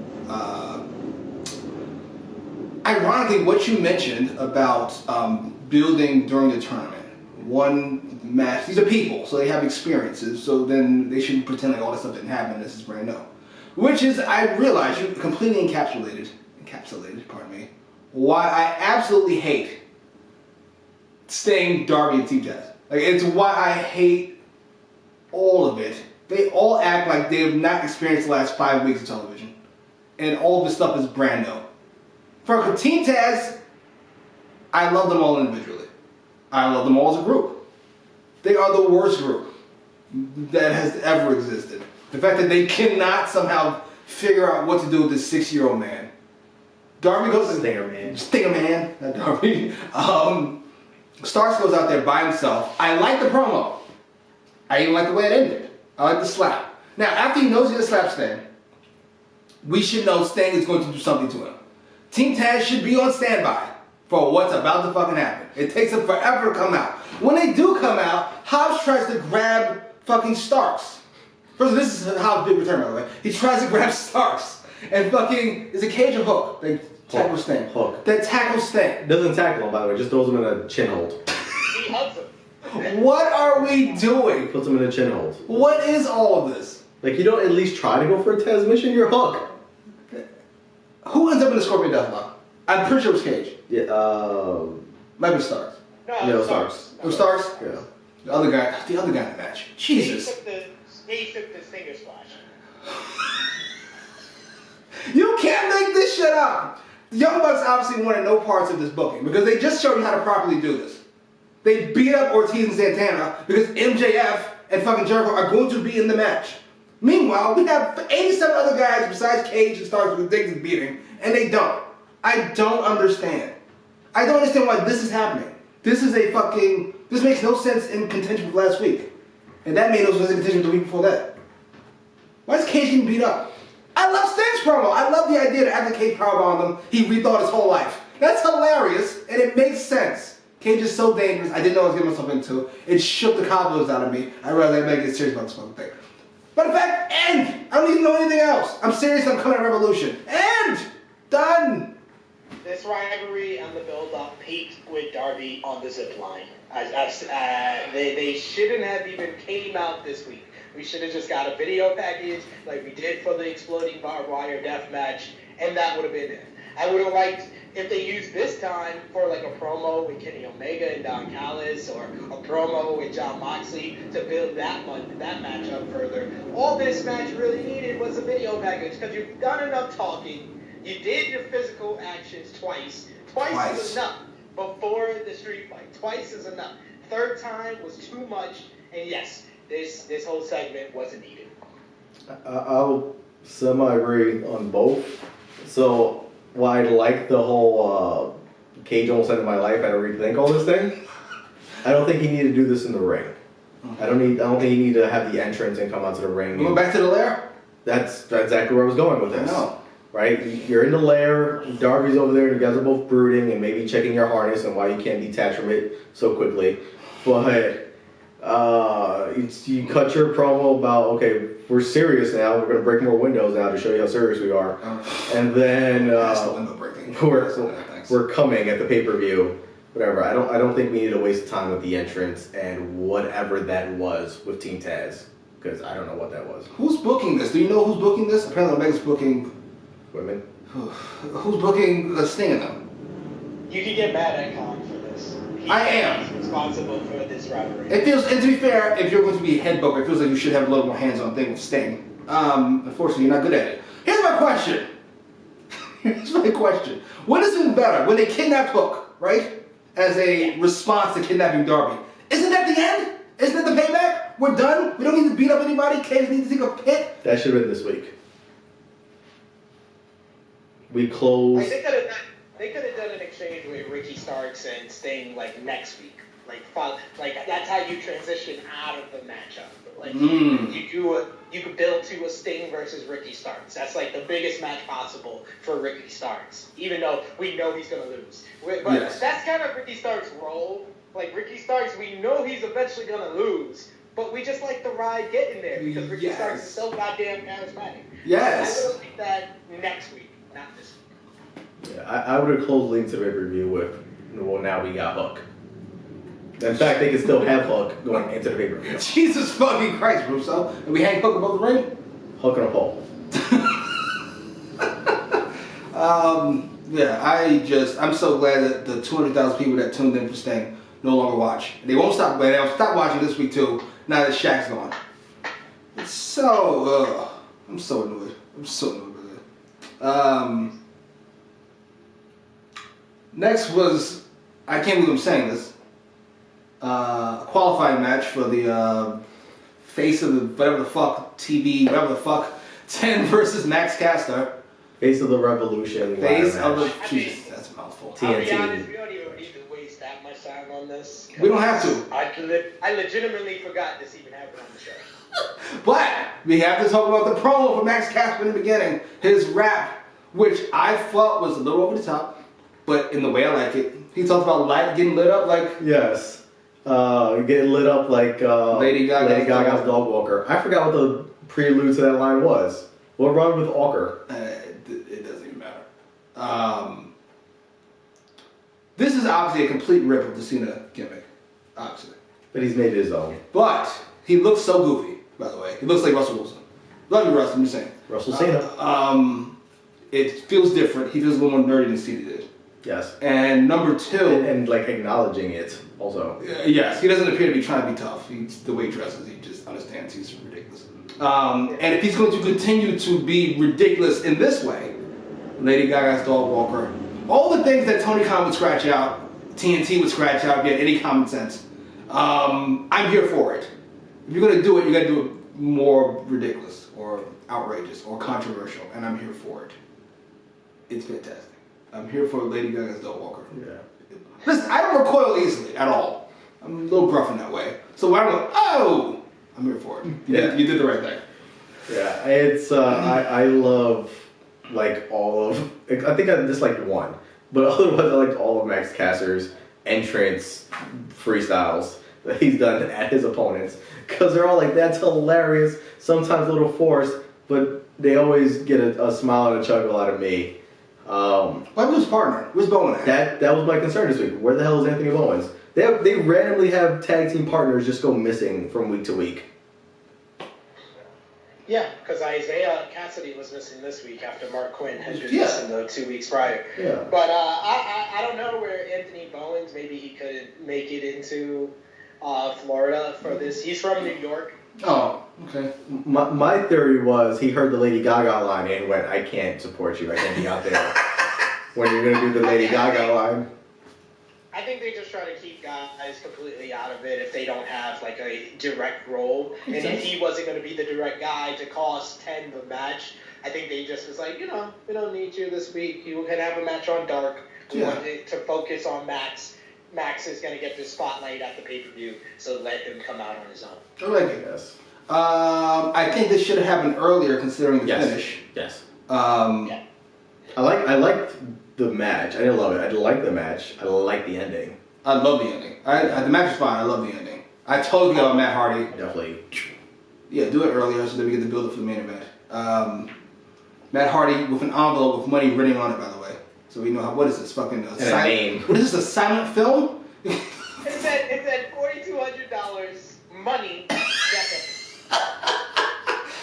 Ironically, what you mentioned about building during the tournament. One match, these are people, so they have experiences, so then they shouldn't pretend like all this stuff didn't happen, this is brand new. Which is, I realize, you completely encapsulated, pardon me, why I absolutely hate staying Darby and Team Taz. Like, it's why I hate all of it. They all act like they have not experienced the last 5 weeks of television. And all of this stuff is brand new. For Team Taz, I love them all individually. I love them all as a group. They are the worst group that has ever existed. The fact that they cannot somehow figure out what to do with this 6-year-old man. Darby goes... Stinger man. Stinger man, not Darby. Starks goes out there by himself. I like the promo. I even like the way it ended. I like the slap. Now, after he knows he's going to slap Sting, we should know Sting is going to do something to him. Team Taz should be on standby for what's about to fucking happen. It takes them forever to come out. When they do come out, Hobbs tries to grab fucking Starks. First, this is Hobbs' big return, by the way. He tries to grab Starks. And fucking, is it Cage or Hook? They tackle Sting. Hook. They tackle Sting. Doesn't tackle him, by the way. Just throws him in a chin hold. he hugs him. What are we doing? Puts him in a chin hold. What is all of this? Like, you don't at least try to go for a Taz mission? You're Hook. Who ends up in the Scorpion Deathlock? I'm pretty sure it was Cage. Yeah, Might be Starks. No, Starks. It was Starks? Yeah. The other guy in the match. Jesus. He took the finger splash. You can't make this shit up. The Young Bucks obviously wanted no parts of this booking because they just showed you how to properly do this. They beat up Ortiz and Santana because MJF and fucking Jericho are going to be in the match. Meanwhile, we have 87 other guys besides Cage and Starks with Diggs beating, and they don't. I don't understand. I don't understand why this is happening. This makes no sense in contention for last week. And that made no sense in contention the week before that. Why is Cage getting beat up? I love Sting's promo. I love the idea that after Cage powerbombed him, he rethought his whole life. That's hilarious, and it makes sense. Cage is so dangerous, I didn't know I was getting myself into. It shook the cobwebs out of me. I realized I better get serious about this fucking thing. But in fact, end! I don't even know anything else. I'm serious, I'm coming at Revolution. End! Done! This rivalry and the build-up peaked with Darby on the zip line. They shouldn't have even came out this week. We should have just got a video package like we did for the exploding barbed wire death match, and that would have been it. I would have liked if they used this time for like a promo with Kenny Omega and Don Callis, or a promo with Jon Moxley to build that match up further. All this match really needed was a video package, because you've done enough talking. You did your physical actions twice. Twice is enough before the street fight. Twice is enough. Third time was too much, and yes, this whole segment wasn't needed. I'll semi-agree on both. So, while I like the whole Cage almost ended my life, I had to rethink all this thing. I don't think he needed to do this in the ring. I don't think he needed to have the entrance and come out to the ring. You going back to the lair? That's exactly where I was going with this. I know. Right? You're in the lair, Darby's over there, and you guys are both brooding and maybe checking your harness and why you can't detach from it so quickly. But you cut your promo about, okay, we're serious now, we're going to break more windows now to show you how serious we are. And then That's the window breaking. we're coming at the pay-per-view. Whatever. I don't think we need to waste time with the entrance and whatever that was with Team Taz. Because I don't know what that was. Who's booking this? Do you know who's booking this? Apparently Omega's booking... Women? Who's booking Sting in them? You can get mad at Khan for this. I am. He's responsible for this rivalry. It feels, and to be fair, if you're going to be a head booker, it feels like you should have a little more hands-on thing with Sting. Unfortunately, you're not good at it. Here's my question. What is even better? When they kidnapped Hook, right? As a response to kidnapping Darby. Isn't that the end? Isn't that the payback? We're done? We don't need to beat up anybody? Cage needs to take a pit? That should have been this week. We close. Like, they could have done an exchange with Ricky Starks and Sting like next week. Like that's how you transition out of the matchup. Like you could build to a Sting versus Ricky Starks. That's like the biggest match possible for Ricky Starks. Even though we know he's gonna lose. But yes. That's kind of Ricky Starks' role. Like Ricky Starks, we know he's eventually gonna lose. But we just like the ride getting there because Ricky Starks is so goddamn charismatic. Yes. I would like that next week, not this week. Yeah, I would have closed links to pay-per-view with, well, now we got Hook. In fact, they can still have Hook going into the pay-per-view. Jesus fucking Christ, Russo. And we hang Hook above the ring? Hook on a pole. I'm so glad that the 200,000 people that tuned in for Sting no longer watch. They won't stop, but they'll stop watching this week too, now that Shaq's gone. It's so, I'm so annoyed. With it. Next was, I can't believe I'm saying this, a qualifying match for the face of the, whatever the fuck, TV, whatever the fuck, 10 versus Max Caster. Face of the Revolution. Face of the, Jesus, that's a mouthful. I'll be honest, we don't even need to waste that much time on this. We don't have to. I legitimately forgot this even happened on the show. But we have to talk about the promo for Max Caster in the beginning. His rap, which I felt was a little over the top, but in the way I like it. He talked about light getting lit up like... Yes. Getting lit up like Lady Gaga's dog walker. I forgot what the prelude to that line was. What run with Walker? It doesn't even matter. This is obviously a complete rip of the Cena gimmick. Obviously. But he's made it his own. But he looks so goofy, by the way. He looks like Russell Wilson. Love you, Russ, I'm just saying. Russell Cena. It feels different. He feels a little more nerdy than Cena did. Yes. And number two... And like acknowledging it also. Yes, he doesn't appear to be trying to be tough. The way he dresses, he just understands he's ridiculous. And if he's going to continue to be ridiculous in this way, Lady Gaga's dog walker, all the things that Tony Khan would scratch out, TNT would scratch out, get any common sense. I'm here for it. If you're going to do it, you got to do it more ridiculous or outrageous or controversial, and I'm here for it. It's fantastic. I'm here for Lady Gaga's dog walker. Yeah. Listen, I don't recoil easily at all. I'm a little gruff in that way. So when I go, oh, I'm here for it. You did the right thing. Yeah, it's I love like all of. I think I disliked one, but otherwise I liked all of Max Caster's entrance freestyles that he's done at his opponents because they're all like, that's hilarious. Sometimes a little forced, but they always get a smile and a chuckle out of me. What about his partner? Where's Bowen at? That was my concern this week. Where the hell is Anthony Bowens? They randomly have tag team partners just go missing from week to week. Yeah, because Isaiah Cassidy was missing this week after Mark Quinn had been missing the 2 weeks prior. Yeah. But I don't know where Anthony Bowens, maybe he could make it into Florida for this. He's from New York. Oh, okay. My theory was he heard the Lady Gaga line and went, I can't support you. I can't be out there when you're going to do the Lady Gaga line. I think they just try to keep guys completely out of it if they don't have like a direct role. And if he wasn't going to be the direct guy to cost 10 the match, I think they just was like, we don't need you this week. You can have a match on Dark. We want to focus on Max. Max is going to get the spotlight at the pay-per-view, so let him come out on his own. I like it, guys. I think this should have happened earlier, considering the finish. Yes. Yeah. I liked the match. I didn't love it. I liked the match. I liked the ending. I love the ending. The match was fine. I love the ending. I totally forgot about Matt Hardy. Definitely. Yeah, do it earlier so that we get the build up for the main event. Matt Hardy with an envelope with money written on it, by the way. So we know what is this fucking a name. What is this, a silent film? It said $4,200 money.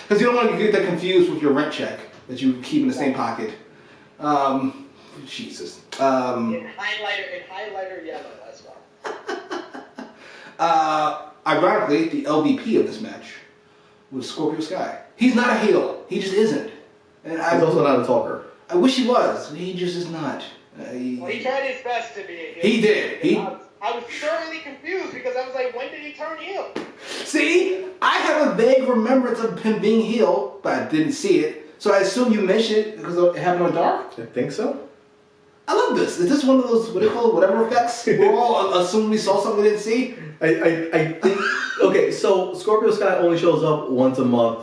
Because you don't want to get that confused with your rent check that you keep in the same pocket. Jesus. In highlighter yellow as well. Ironically, the LVP of this match was Scorpio Sky. He's not a heel. He just isn't. And He's also not a talker. I wish he was. He just is not. He tried his best to be a heel. He did. I was thoroughly confused because I was like, when did he turn heel? See, I have a vague remembrance of him being heel, but I didn't see it. So I assume you mentioned it because it happened on Dark? I think so. I love this. Is this one of those, what do you call it, whatever effects? We're all assuming we saw something we didn't see? I think... Okay, so Scorpio Sky only shows up once a month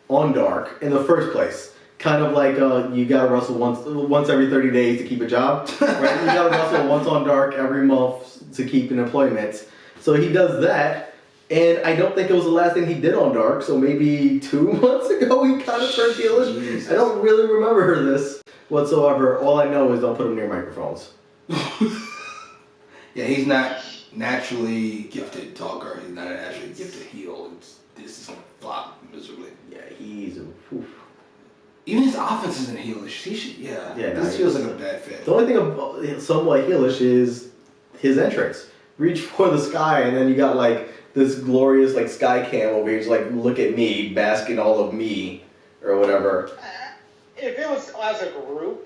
on Dark in the first place. Kind of like you gotta wrestle once every 30 days to keep a job. Right? You gotta wrestle once on Dark every month to keep an employment. So he does that, and I don't think it was the last thing he did on Dark, so maybe 2 months ago he kind of turned heelish. I don't really remember this whatsoever. All I know is don't put him near microphones. Yeah, he's not naturally gifted talker. He's not naturally gifted heel. This is gonna flop miserably. Yeah, he's a... Oof. Even his offense isn't heelish. This feels like a bad fit. The only thing about somewhat heelish is his entrance. Reach for the sky, and then you got like this glorious like sky cam over here. Just like, look at me, bask in all of me, or whatever. If it was as a group,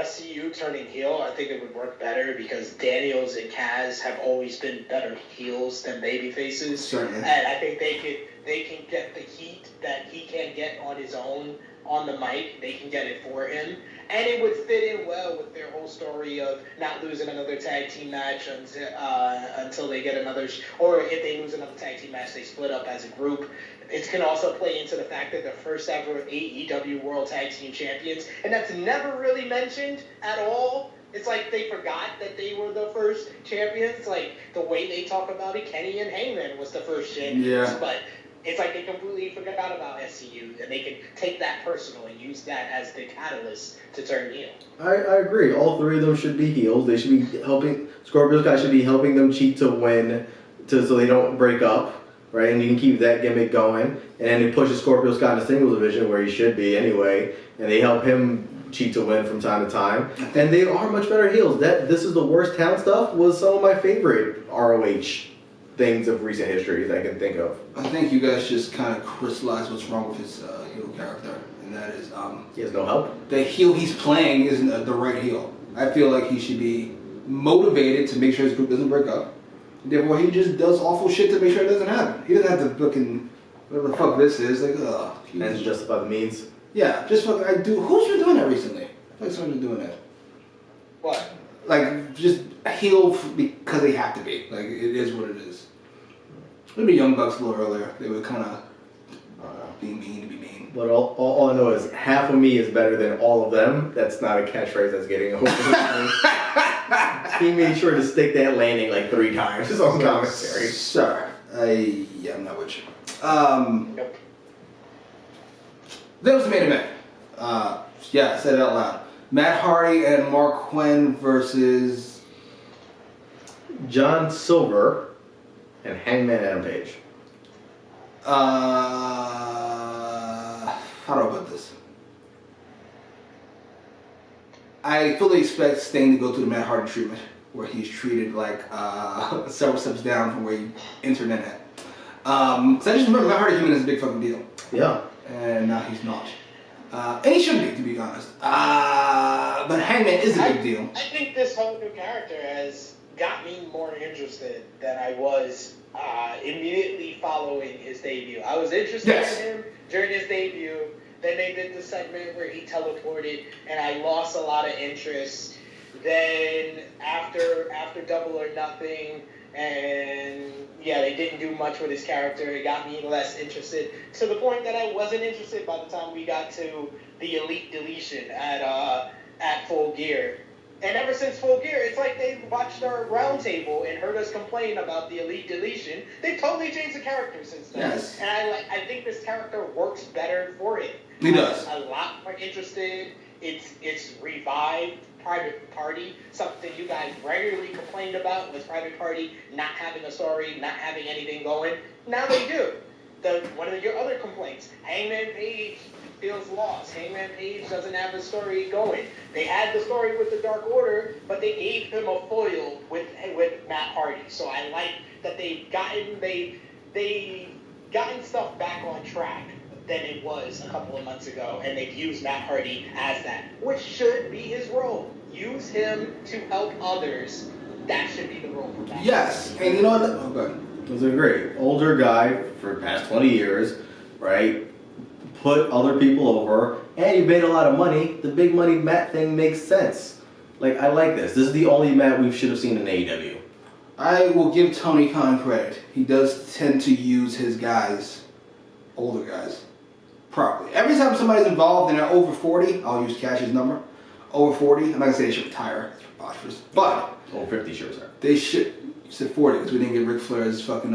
SCU turning heel, I think it would work better because Daniels and Kaz have always been better heels than baby faces. Certainly. And I think they can get the heat that he can get on his own on the mic. They can get it for him. And it would fit in well with their whole story of not losing another tag team match until they get another... or if they lose another tag team match, they split up as a group. It can also play into the fact that they're first ever AEW World Tag Team Champions. And that's never really mentioned at all. It's like they forgot that they were the first champions. Like the way they talk about it, Kenny and Hangman was the first champions. Yeah. But it's like they completely forgot about SCU, and they can take that personal and use that as the catalyst to turn heel. I agree. All three of them should be heels. They should be helping... Scorpio Sky should be helping them cheat to win so they don't break up, right? And you can keep that gimmick going. And then it pushes Scorpio Sky in the singles division, where he should be anyway, and they help him cheat to win from time to time. And they are much better heels. This is the worst town stuff was some of my favorite ROH things of recent history that I can think of. I think you guys just kind of crystallized what's wrong with his heel character, and that is he has no help. The heel he's playing isn't the right heel. I feel like he should be motivated to make sure his group doesn't break up. Therefore, he just does awful shit to make sure it doesn't happen. He doesn't have to fucking whatever the fuck this is. Like, And it's just about the means. Yeah, just fucking. Who's been doing that recently? I feel like someone's been doing that. What? Like just heel because they have to be. Like it is what it is. Maybe Young Bucks a little earlier. They were kind of being mean to be mean. But all I know is half of me is better than all of them. That's not a catchphrase that's getting over. He made sure to stick that landing like 3 times on commentary. Sure. I'm not with you. That was the main event. I said it out loud. Matt Hardy and Mark Quinn versus John Silver and Hangman Adam Page. How do I put this? I fully expect Sting to go through the Matt Hardy treatment, where he's treated like several steps down from where he entered in at. Because I just remember Matt Hardy came in as a big fucking deal. Yeah. And now he's not. And he should be, to be honest. But Hangman is a big deal. I think this whole new character has got me more interested than I was immediately following his debut. I was interested in him during his debut. Then they did the segment where he teleported, and I lost a lot of interest. Then after Double or Nothing, and yeah, they didn't do much with his character. It got me less interested, to the point that I wasn't interested by the time we got to the Elite Deletion at Full Gear. And ever since Full Gear, it's like they watched our roundtable and heard us complain about the Elite Deletion. They've totally changed the character since then. Yes. And I think this character works better for it. He does. I'm a lot more interested. It's revived Private Party, something you guys regularly complained about was Private Party not having a story, not having anything going. Now they do. One of your other complaints, Hangman Page feels lost. Hangman Page doesn't have a story going. They had the story with the Dark Order, but they gave him a foil with Matt Hardy. So I like that they've gotten stuff back on track than it was a couple of months ago, and they've used Matt Hardy as that, which should be his role. Use him to help others. That should be the role for Matt. Yes, and you know what? Oh, go ahead. I was agree. Older guy for the past 20 years, right? Put other people over, and you made a lot of money. The big money Matt thing makes sense. Like, I like this. This is the only Matt we should have seen in AEW. I will give Tony Khan credit. He does tend to use his guys, older guys, properly. Every time somebody's involved and they're over 40, I'll use Cash's number. Over 40, I'm not going to say they should retire. That's preposterous. But Over 50, sure, sir. they should. You said 40 because we didn't get Ric Flair's fucking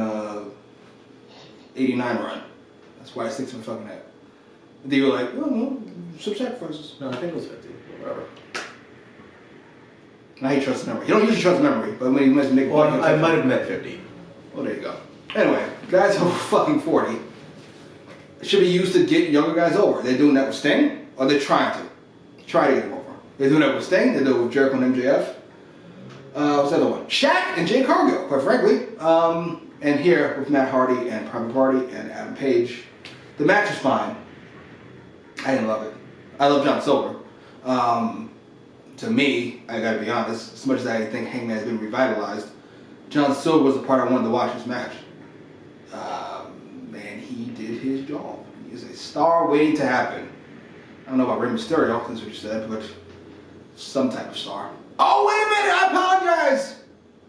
89 run. That's why it sticks in my fucking head. They were like, oh no, some sacrifices. No, I think it was 50. Whatever. I hate trust memory. You don't usually trust memory, but when you mention Nick, Well, I might have meant 50. Well, there you go. Anyway, guys over fucking 40 should be used to get younger guys over. They're doing that with Sting, or they're trying to. Try to get them over. They're doing that with Sting, they're doing it with Jericho and MJF. What's the other one? Shaq and Jade Cargill, quite frankly. And here with Matt Hardy and Private Party and Adam Page. The match was fine. I didn't love it. I love John Silver. To me, I gotta be honest, as much as I think Hangman has been revitalized, John Silver was the part I wanted to watch this match. Man, he did his job. He is a star waiting to happen. I don't know about Rey Mysterio, that's what you said, but some type of star. Oh, wait a minute, I apologize!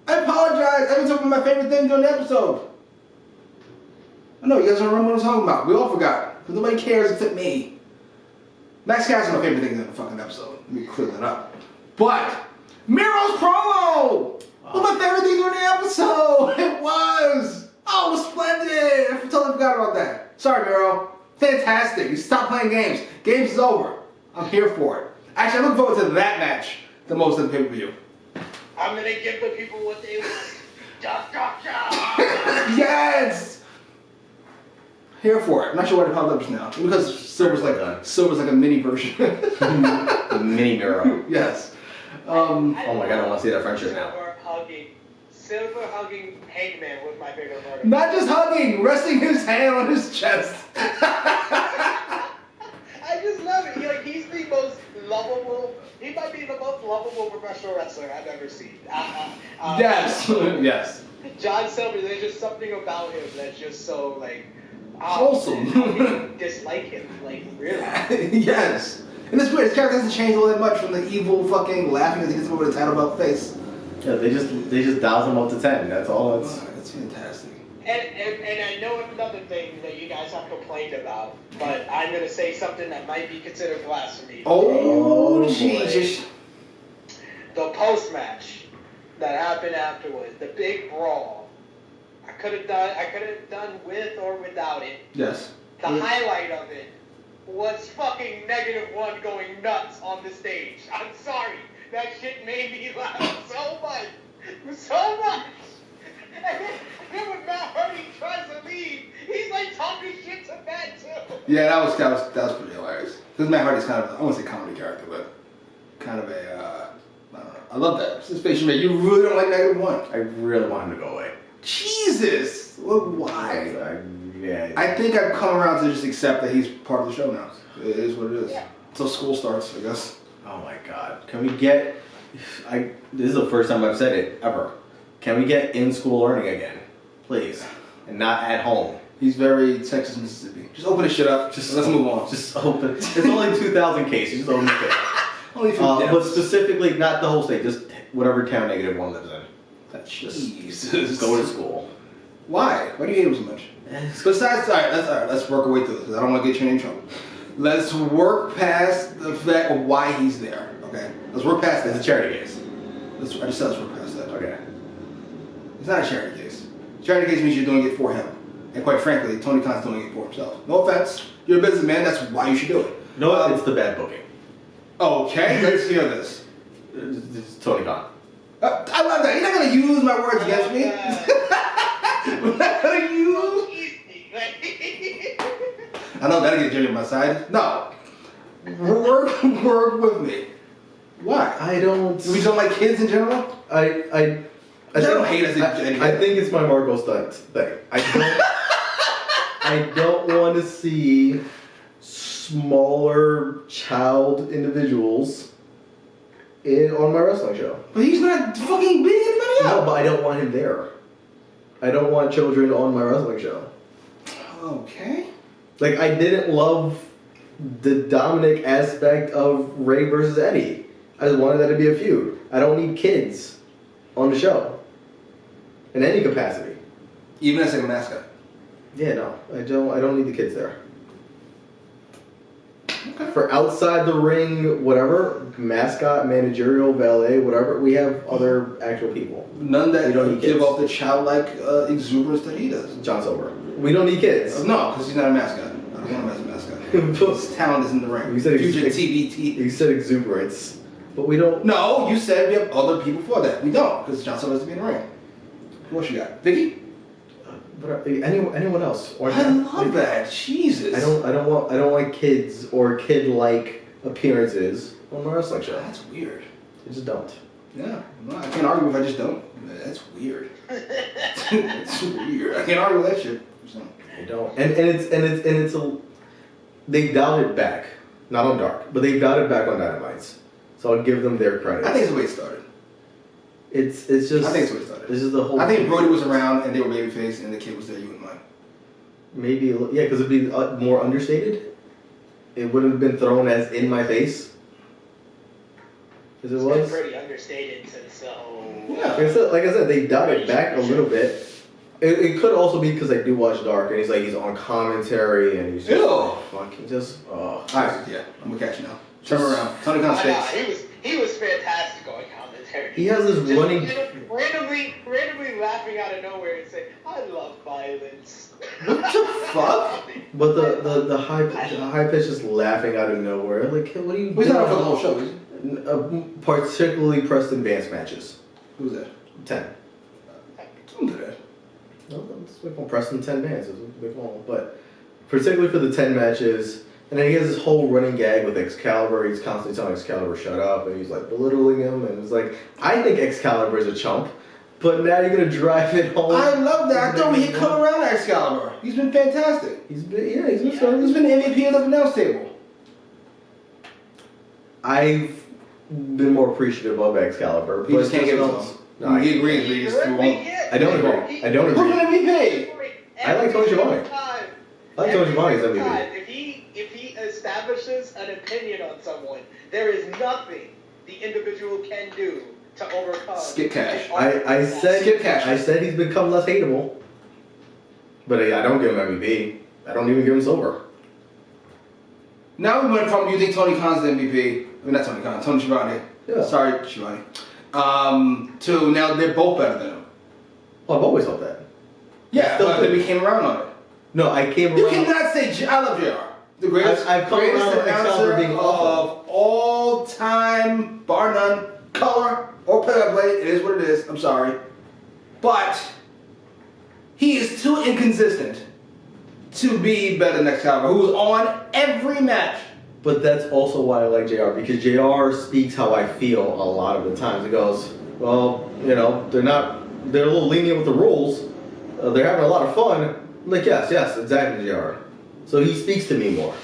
I apologize. I've been talking about my favorite thing during the episode. I know, you guys don't remember what I'm talking about. We all forgot, because nobody cares except me. Max Cass is my favorite thing in the fucking episode. Let me clear that up. But Miro's promo was my favorite thing during the episode. It was. Oh, it was splendid. I totally forgot about that. Sorry, Miro. Fantastic. You stop playing games. Games is over. I'm here for it. Actually, I look forward to that match the most of the pay-per-view. I'm gonna give the people what they want. Yes. Here for it. I'm not sure why they popped up just now. Because Silver's like a mini version. The mini Miro. Yes. Oh my god, I want to see that friendship now. Silver hugging Hangman was my favorite part. Not just hugging, resting his hand on his chest. I just love it. He's the most lovable. He might be the most lovable professional wrestler I've ever seen. Yes. Yes. John Silver. There's just something about him that's just so wholesome. How can you dislike him? Really? Yes. And it's weird. His character hasn't changed all that much from the evil fucking laughing as he gets over the title belt face. Yeah, they just dials him up to 10. That's all. That's fantastic. And I know another thing that you guys have complained about, but I'm gonna say something that might be considered blasphemy. Oh, Jesus. The post match that happened afterwards, the big brawl. I could have done with or without it. Yes. The highlight of it was fucking -1 going nuts on the stage. I'm sorry. That shit made me laugh so much. So much. And then when Matt Hardy tries to leave, he's talking shit to Matt too. Yeah, that was pretty hilarious. Because Matt Hardy's kind of, I won't say comedy character, but kind of a, I don't know. I love that. It's face you made. You really don't like -1. I really want him to go away. Jesus! Well, why? Yeah. I think I've come around to just accept that he's part of the show now. It is what it is. Yeah. Until school starts, I guess. Oh my god. Can we get... This is the first time I've said it, ever. Can we get in-school learning again? Please. And not at home. He's very Texas, Mississippi. Just open this shit up. Let's move on. Just open... It's only 2,000 cases. Just open it. Only But specifically, not the whole state. Just whatever town -1 lives in. Jesus. Go to school. Why? Why do you hate him so much? Besides, all right, let's work our way through this, because I don't want to get you in trouble. Let's work past the fact of why he's there, okay? Let's work past that. It's a charity case. I just said let's work past that. Okay. It's not a charity case. Charity case means you're doing it for him. And quite frankly, Tony Khan's doing it for himself. No offense. You're a businessman, that's why you should do it. No, it's the bad booking. Okay, let's hear this. It's Tony Khan. I love that. You're not going to use my words against me. We're not going to use... I know that'll get Jimmy on my side. No. Work with me. Why? I don't... We don't like kids in general? I don't hate us. I think it's my Marco stunt thing. I don't want to see smaller child individuals on my wrestling show. But he's not fucking beating anybody up. No, but I don't want him there. I don't want children on my wrestling show. Okay. Like, I didn't love the Dominic aspect of Ray versus Eddie. I just wanted that to be a feud. I don't need kids on the show. In any capacity. Even as like a mascot. Yeah, no. I don't need the kids there. Okay. For outside the ring, whatever, mascot, managerial, valet, whatever, we have other actual people. None that We don't need give kids. off the childlike exuberance that he does. John Silver. We don't need kids. No, because he's not a mascot. I don't want him as a mascot. His talent is in the ring. You said Future TBT. You said exuberance, but we don't. No, you said we have other people for that. We don't, because John Silver has to be in the ring. Who else you got? Vicky? But anyone else? Or I love that. Jesus. I don't want kids or kid-like appearances on my wrestling show. That's weird. I just don't. Yeah, no, I can't argue if I just don't. That's weird. It's weird. I can't argue with that shit. So. I don't. And it's a. They dialed it back, not on Dark, but they dialed it back on Dynamites. So I'll give them their credit. I think it's the way it started. It's just. I think it's the way it started. This is the whole. I think Brody was around and they were babyface and the kid was there. You wouldn't mind. Maybe yeah, because it'd be more understated. It wouldn't have been thrown as in my face. As it It's was. been pretty understated since the whole. Yeah. Like I said, they dialed it back a little bit. It could also be because I do watch Dark, and he's on commentary, and he's just Ew. fucking just. Oh. Alright, yeah, I'm gonna catch you now. Turn around. Tony Khan's face. He was fantastic on commentary. He has this Just, running. randomly laughing out of nowhere and saying, "I love violence." What the fuck? But the high pitch just laughing out of nowhere. Like, what are you? He's not on for the whole show, is he? Particularly Preston Vance matches. Who's that? 10. Don't do that. No, let's make on Preston 10 Vance. But particularly for the 10 matches, and then he has this whole running gag with Excalibur. He's constantly telling Excalibur shut up, and he's like belittling him, and it's like, I think Excalibur is a chump, but now you're gonna drive it home. I love that. I thought we had come around Excalibur. He's been fantastic. He's been He's been the MVP of the announce table. I've been more appreciative of Excalibur. He just can't get himself. No, he agrees, but he just won't. I don't agree. I don't Who's agree. an MVP? I like Tony Schiavone. I like Tony Schiavone as MVP. If he establishes an opinion on someone, there is nothing the individual can do to overcome. Skip Cash. I said Skip Cash. I said he's become less hateable. But I don't give him MVP. I don't even give him silver. Now we went from you think Tony Khan's the MVP. I mean, not Tony Khan, Tony Schiavone. Yeah. Sorry, Schiavone. To now they're both better than him. Oh, I've always thought that. Yeah, Still but do. then we came around on it. No, I came around. You cannot say I love JR. The greatest, I've come greatest around with announcer Excalibur being of awful. all time, bar none, color or play-by-play. It is what it is. I'm sorry, but he is too inconsistent to be better than Excalibur, who's on every match. But that's also why I like JR, because JR speaks how I feel a lot of the times. He goes, well, they're a little lenient with the rules. They're having a lot of fun. I'm like, yes, exactly, JR. So he speaks to me more.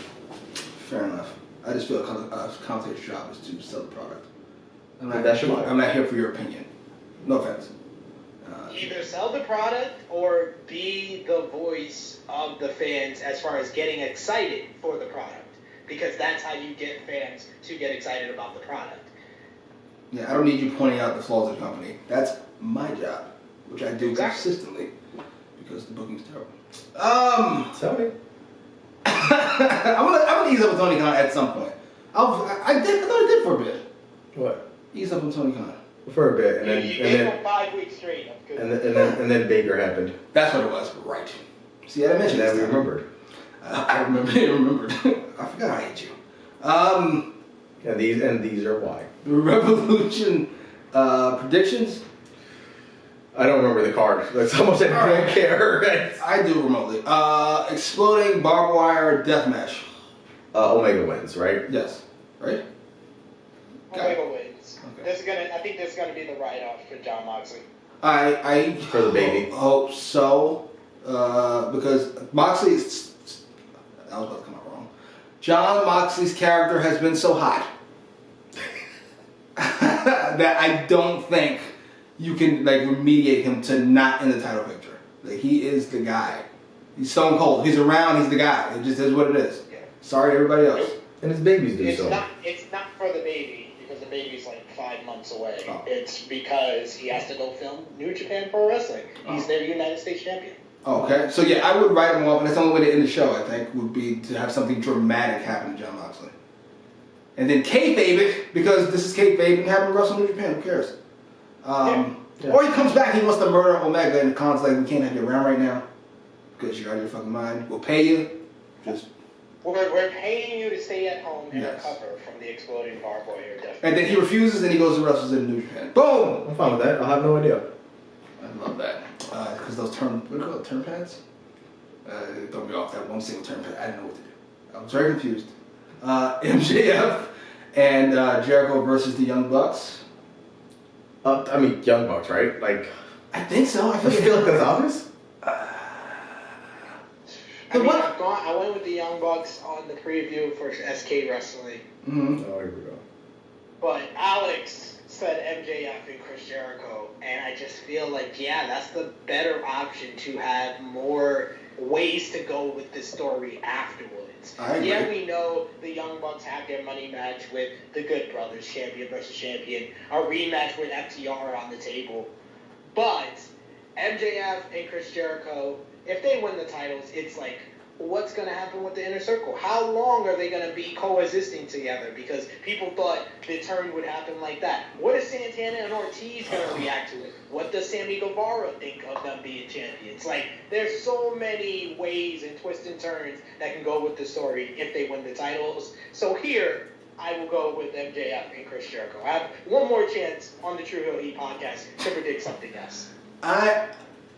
Fair enough. I just feel a commentator's job is to sell the product. I'm not here for your opinion. No offense. Either sell the product or be the voice of the fans as far as getting excited for the product. Because that's how you get fans to get excited about the product. Yeah, I don't need you pointing out the flaws of the company. That's my job, which I do Exactly. consistently because the booking's terrible. Tony. I'm gonna ease up with Tony Khan at some point. I thought I did for a bit. What? Ease up with Tony Khan. For a bit, and then You gave him 5 weeks straight. Of good. and then Baker happened. That's what it was. Right. See, I mentioned And then this we time. remembered. I remembered. I forgot I hate you. And these are why. The Revolution predictions. I don't remember the card. That's how much I don't care. I do remotely. Exploding barbed wire death match. Omega wins, right? Yes. Right? Omega wins. Okay. I think this is gonna be the write-off for John Moxley. I For the baby. hope so. Because Moxley is... I was about to come out wrong. John Moxley's character has been so hot that I don't think you can like remediate him to not in the title picture. Like he is the guy. He's stone cold. He's around. He's the guy. It just is what it is. Yeah. Sorry to everybody else. And his babies do It's so. not for the baby because the baby's like 5 months away. Oh. It's because he has to go film New Japan Pro Wrestling. He's their United States champion. Okay, so yeah, I would write him off, and that's the only way to end the show, I think, would be to have something dramatic happen to John Moxley. And then kayfabe it, because this is kayfabe, and have him wrestle in New Japan, who cares? Yeah. Or he comes back, he wants to murder Omega, and the Khan's like, we can't have you around right now, because you're out of your fucking mind. We'll pay you, just... We're paying you to stay at home and Yes. recover from the exploding barbed wire death. And then he refuses, and he goes and wrestles in New Japan. Boom! I'm fine with that. I'll have no idea. I love that. Because those what do you call it, turn pads? It threw me off that one single turn pad. I didn't know what to do. I was very confused. MJF and Jericho versus the Young Bucks. I mean, Young Bucks, right? Like, I think so. I I feel like that's obvious. I went with the Young Bucks on the preview for SK Wrestling. Mm-hmm. Oh, here we go. But Alex said MJF and Chris Jericho, and I just feel like, yeah, that's the better option to have more ways to go with the story afterwards. I agree. Yeah, we know the Young Bucks have their money match with the Good Brothers, champion versus champion, a rematch with FTR on the table. But MJF and Chris Jericho, if they win the titles, it's like, what's going to happen with the Inner Circle? How long are they going to be coexisting together? Because people thought the turn would happen like that. What is Santana and Ortiz going to react to it? What does Sammy Guevara think of them being champions? Like, there's so many ways and twists and turns that can go with the story if they win the titles. So here, I will go with MJF and Chris Jericho. I have one more chance on the True Hill Heat podcast to predict something else.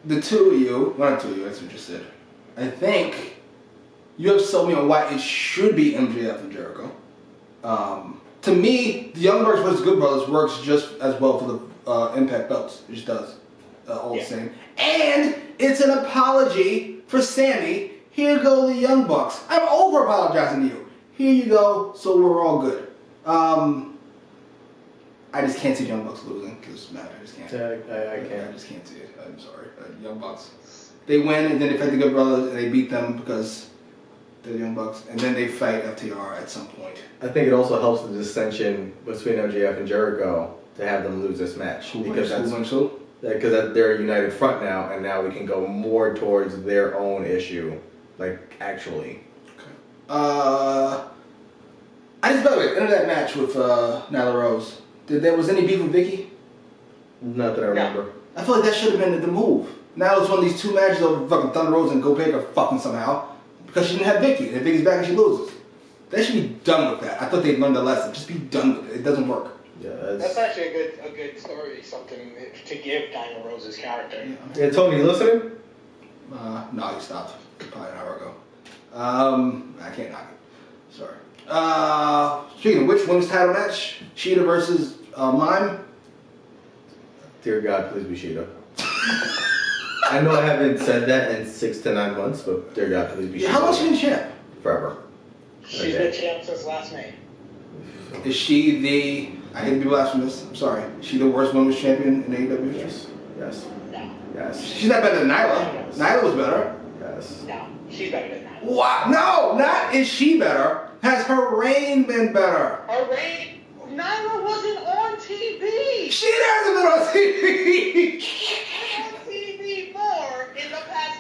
The two of you, well, not two of you, that's what you just said. I think you have sold me on why it should be MJF and Jericho. To me, the Young Bucks versus Good Brothers works just as well for the Impact belts. It just does. All the same. And it's an apology for Sammy. Here go the Young Bucks. I'm over apologizing to you. Here you go, so we're all good. I just can't see Young Bucks losing because Matt, I just can't. I can't. I just can't see it. I'm sorry. Young Bucks. They win and then they fight the Good Brothers and they beat them because they're the Young Bucks, and then they fight FTR at some point. I think it also helps the dissension between MJF and Jericho to have them lose this match because they're a united front now, and now we can go more towards their own issue, like actually. Okay. I just, by the way, end of that match with Nyla Rose. There was any beef with Vicky? Not that I remember. I feel like that should have been the move. Now it's one of these two matches of fucking Thunder Rose and Go Baker fucking somehow because she didn't have Vicky. And if Vicky's back and she loses. They should be done with that. I thought they'd learned a lesson. Just be done with it. It doesn't work. Yeah, That's actually a good story, something to give Nyla Rose's character. Yeah, Tony, you listening? No, he stopped probably an hour ago. I can't knock it. Sorry. Speaking of which, women's title match, Sheeta versus Mime. Dear God, please be Sheeta. I know I haven't said that in 6 to 9 months, but dear God, please be Sheeta. How long has she been champ? Forever. She's been champ since last May. Is she the... I hate to be blasphemous. I'm sorry. Is she the worst women's champion in AEW history? Yes. No. Yes. She's not better than Nyla. Yes. Nyla was better. Yes. No. She's better than that. What? No, not is she better. Has her reign been better? Her reign... Nyla wasn't on TV! She hasn't been been on TV. On TV more in the past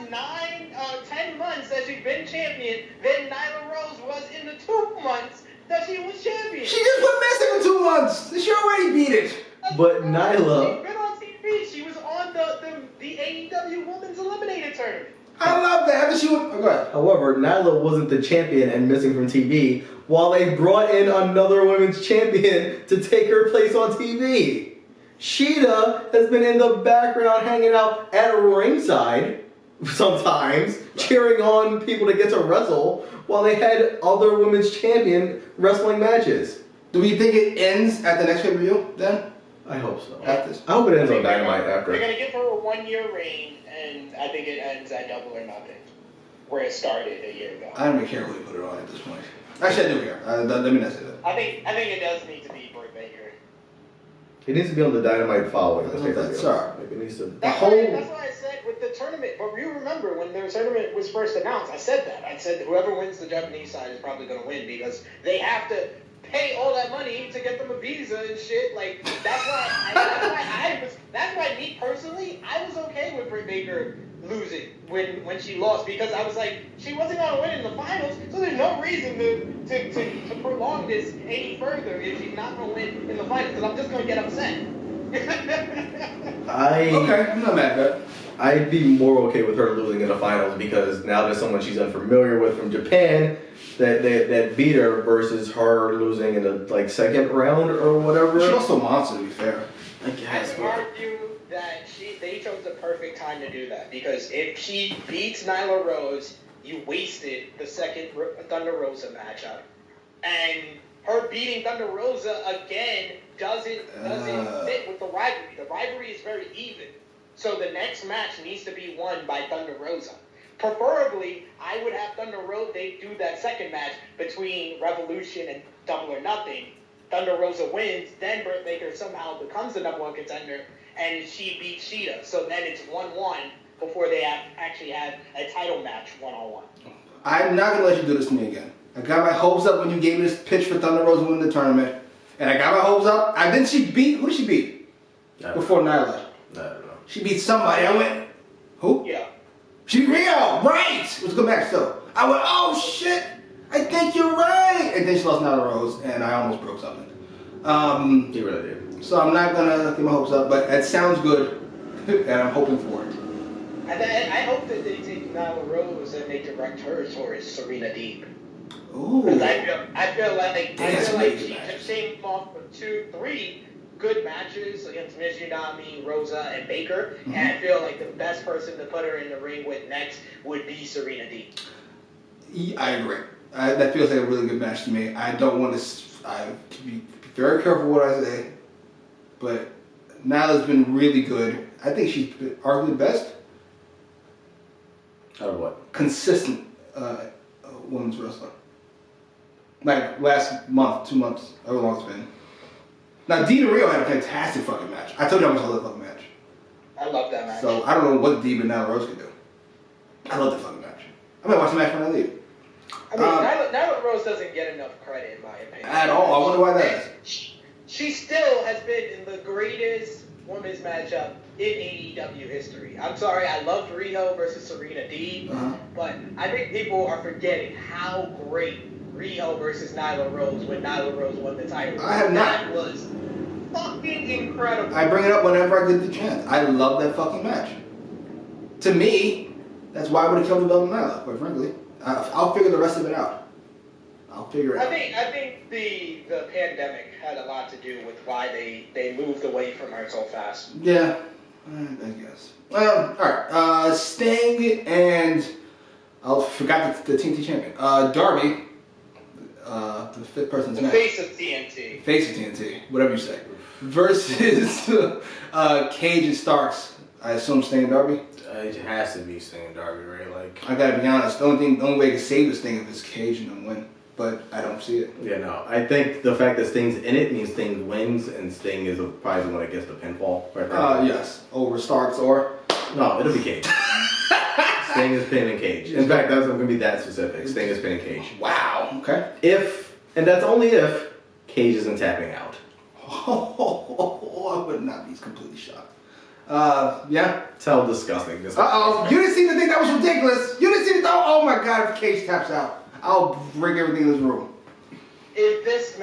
10 months that she's been champion than Nyla Rose was in the 2 months that she was champion. She just went missing for 2 months. She already beat it. But Nyla... She's been on TV. She was on the AEW Women's Eliminator Tournament. I love that. But she was... Oh, go ahead. However, Nyla wasn't the champion and missing from TV, while they brought in another women's champion to take her place on TV. Sheeta has been in the background hanging out at ringside sometimes, cheering on people to get to wrestle, while they had other women's champion wrestling matches. Do we think it ends at the next pay-per-view then? I hope so. At this. I hope it ends on Dynamite after. They're going to give her a 1-year reign, and I think it ends at Double or Nothing, where it started a year ago. I don't even care who they put it on at this point. Actually, I do care. Let me not say that. I think it does need to be Britt Baker. It needs to be on the Dynamite following the pay-per-view. Sorry. Like it needs to... That's why I said with the tournament. But you remember when the tournament was first announced, I said that. I said that whoever wins the Japanese side is probably going to win because they have to pay all that money to get them a visa and shit. Like that's why me personally, I was okay with Britt Baker losing when she lost because I was like, she wasn't going to win in the finals, so there's no reason to prolong this any further if she's not going to win in the finals because I'm just going to get upset. Okay, I'm not mad at that. I'd be more okay with her losing in the finals because now there's someone she's unfamiliar with from Japan that beat her versus her losing in the second round or whatever. She also wants it, to be fair. I guess. I would argue that they chose the perfect time to do that because if she beats Nyla Rose, you wasted the second Thunder Rosa matchup, and her beating Thunder Rosa again doesn't fit with the rivalry. The rivalry is very even, so the next match needs to be won by Thunder Rosa. Preferably, I would have Thunder Rosa. They do that second match between Revolution and Double or Nothing. Thunder Rosa wins, then Britt Baker somehow becomes the #1 contender, and she beats Sheeta. So then it's 1-1 before they actually have a title match 1-on-1. I'm not going to let you do this to me again. I got my hopes up when you gave me this pitch for Thunder Rosa winning the tournament. And I got my hopes up. Who did she beat? Before Nyla. I don't know. She beat somebody. I went, who? Yeah. She beat Rio. Right. It was a good match, though. I went, oh, shit. I think you're right. And then she lost Nyla Rose, and I almost broke something. You really did. So I'm not going to get my hopes up, but it sounds good, and I'm hoping for it. I hope that they take Nyla Rose and they direct her towards Serena Deeb. Ooh. Because I feel like That's she came off of 2-3 good matches against Mizunami, Rosa, and Baker, and I feel like the best person to put her in the ring with next would be Serena Deeb. I agree. That feels like a really good match to me. I don't want to be very careful what I say, but Nyla's been really good. I think she's been arguably the best. Out of what? Consistent women's wrestler. Like last month, 2 months, however long it's been. Now, Dee Rio had a fantastic fucking match. I told you how much I love that fucking match. I love that match. So I don't know what Dee and Nyla Rose could do. I love that fucking match. I might watch the match when I leave. I mean, Nyla Rose doesn't get enough credit, in my opinion. At all. I wonder why that is. She still has been in the greatest women's matchup in AEW history. I'm sorry, I loved Riho versus Serena Deeb, but I think people are forgetting how great Riho versus Nyla Rose when Nyla Rose won the title. I have not. That was fucking incredible. I bring it up whenever I get the chance. I love that fucking match. To me, that's why I would have killed the belt in Nyla, quite frankly. I'll figure the rest of it out. I'll figure it out. I think the pandemic had a lot to do with why they moved away from her so fast. Yeah, I guess. Alright, Sting and I forgot the TNT champion. Darby, the fifth person's match. Face of TNT. Face of TNT, whatever you say. Versus Cage and Starks. I assume Sting and Darby? It has to be Sting and Darby, right? Like, I gotta be honest, the only way to save this thing is Cage and then win. But I don't see it. yeah, no. I think the fact that Sting's in it means Sting wins, and Sting is probably the one that gets the pinfall. Right? Yes. Over Starks or... No, it'll be Cage. Sting is pinning Cage. In fact, that's not going to be that specific. Sting is pinning Cage. Wow. Okay. And that's only if Cage isn't tapping out. Oh, would not be completely shocked. Yeah. Tell disgusting. Uh-oh. You didn't seem to think that was ridiculous. You didn't seem to think, oh my God, if Cage taps out, I'll break everything in this room. If this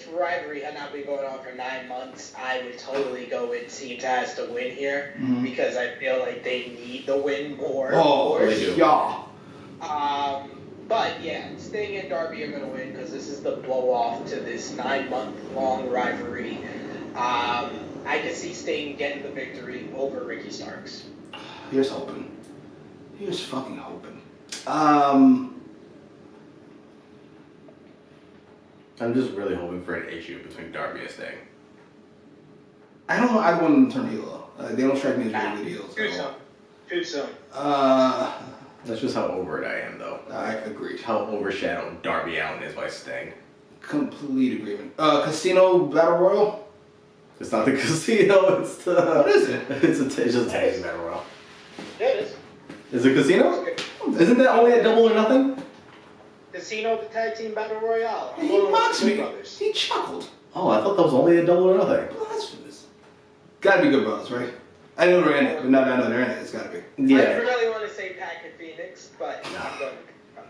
rivalry had not been going on for 9 months, I would totally go with Team Taz to win here because I feel like they need the win more. Oh, yeah. But yeah, Sting and Darby are gonna win because this is the blow off to this 9-month-long rivalry. I can see Sting getting the victory over Ricky Starks. Here's hoping. Here's fucking hoping. I'm just really hoping for an issue between Darby and Sting. I don't know. I want them to turn heel. They don't strike me as really good heels. Too soon. That's just how over it I am, though. I agree. How overshadowed Darby Allin is by Sting. Complete agreement. Casino Battle Royal? It's not the casino, it's the... What is it? It's just a tag team Battle Royal. Yeah, it is. Is it casino? Isn't that only a double or nothing? Casino, the tag team battle royale. He mocks me. He chuckled. Oh, I thought that was only a double or nothing. Blasphemous. Gotta be Good Brothers, right? I know they're in it, but now that I know they're in it, it's gotta be. Yeah. I really want to say Pac and Phoenix, but I'm going.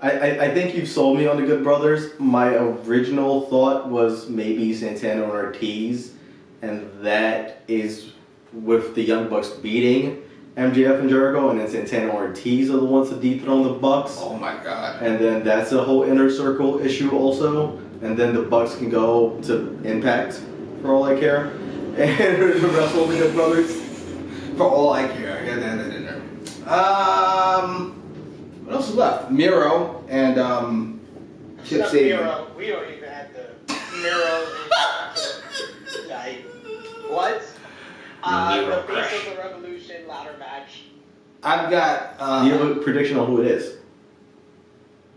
I think you've sold me on the Good Brothers. My original thought was maybe Santana and Ortiz, and that is with the Young Bucks beating MJF and Jericho, and then Santana and Ortiz are the ones to dethrone the Bucks. Oh my God. And then that's a whole inner circle issue also. And then the Bucks can go to Impact for all I care. And wrestle the Good Brothers. For all I care. Yeah, that in there. What else is left? Miro and Chip Sabian. Miro. We don't even have the Miro and what? The Face of the Revolution ladder match. I've got. Do you have a prediction on who it is?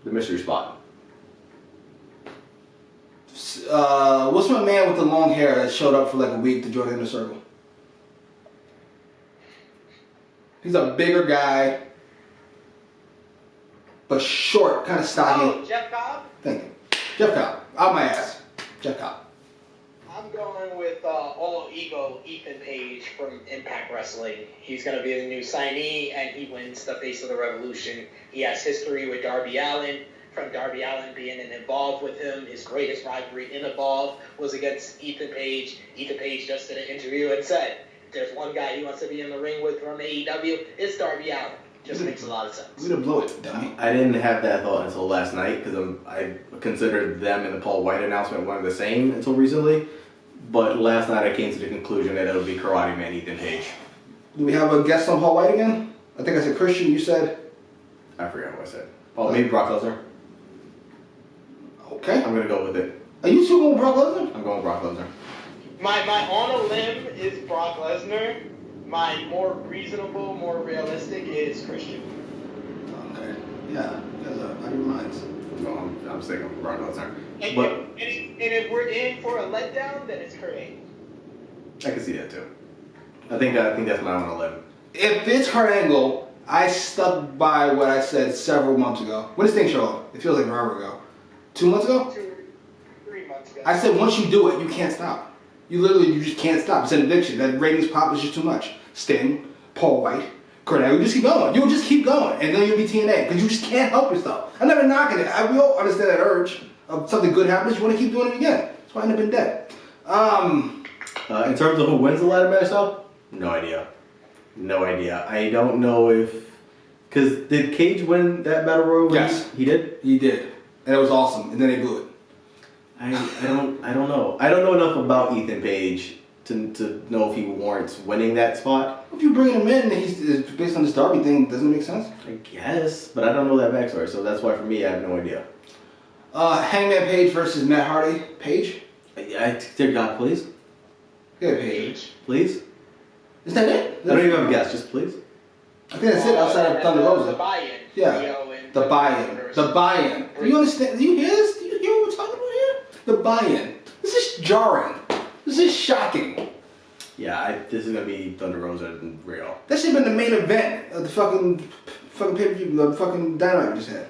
The mystery spot. What's my man with the long hair that showed up for like a week to join the Inner Circle? He's a bigger guy, but short, kind of stocky. Oh, Jeff Cobb? Thank you. Jeff Cobb. Out my ass. Jeff Cobb. I'm going with All Ego Ethan Page from Impact Wrestling. He's going to be the new signee, and he wins the Face of the Revolution. He has history with Darby Allin, from Darby Allin being involved with him. His greatest rivalry in Evolve was against Ethan Page. Ethan Page just did an interview and said, there's one guy he wants to be in the ring with from AEW, it's Darby Allin. Just makes a lot of sense. We're going to blow it, dummy. I didn't have that thought until last night because I considered them and the Paul White announcement one of the same until recently. But last night I came to the conclusion that it would be Karate Man Ethan Page. Do we have a guest on Paul White again? I think I said Christian, you said? I forgot what I said. Oh, maybe Brock Lesnar. Okay. I'm going to go with it. Are you two going with Brock Lesnar? I'm going with Brock Lesnar. My on a limb is Brock Lesnar. My more reasonable, more realistic is Christian. Okay. Yeah. That's out of your minds. No, I'm sticking with Brock Lesnar. And, But and if we're in for a letdown, then it's Kurt Angle. I can see that too. I think that's my own limb. If it's Kurt Angle, I stuck by what I said several months ago. When did this thing show up? It feels like forever ago. 2 months ago? 3 months ago. I said once you do it, you can't stop. You just can't stop. It's an addiction. That ratings pop is just too much. Sting, Paul White, Kurt Angle, you just keep going. You'll just keep going, and then you'll be TNA because you just can't help yourself. I'm never knocking it. We all understand that urge of something good happens. You want to keep doing it again. That's why I end up in debt. In terms of who wins the ladder match, though, no idea. No idea. I don't know if because did Cage win that battle royal? Yes, he did. He did, and it was awesome. And then they blew it. I don't know. I don't know enough about Ethan Page to know if he warrants winning that spot. If you bring him in, he's based on this Darby thing. Doesn't it make sense? I guess, but I don't know that backstory, so that's why for me I have no idea. Hangman Page versus Matt Hardy. Page? Dear God, please. Yeah, Page. Please? Is that it? I don't even have a guess, just please. I think that's it outside of Thunder Rosa. The buy-in. Yeah. The buy-in. The buy-in. Do you understand? Do you hear this? Do you hear what we're talking about here? The buy-in. This is jarring. This is shocking. Yeah, this is gonna be Thunder Rosa and Rio. That should have been the main event of the fucking pay-per-view, the fucking Dynamite we just had.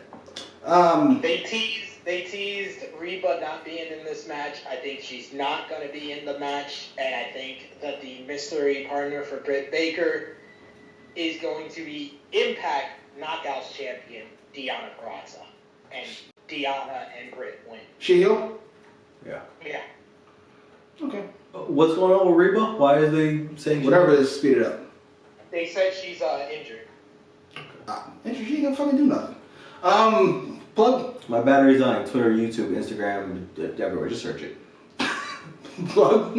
They teased They teased Reba not being in this match. I think she's not going to be in the match. And I think that the mystery partner for Britt Baker is going to be Impact Knockouts champion Deonna Purrazzo. And Deonna and Britt win. She heel? Yeah. Yeah. Okay. What's going on with Reba? Why is they saying Whatever it is, speed it up. They said she's injured. Injured, she ain't gonna fucking do nothing. Plug. My battery's on Twitter, YouTube, Instagram, everywhere. Just search it. Plug.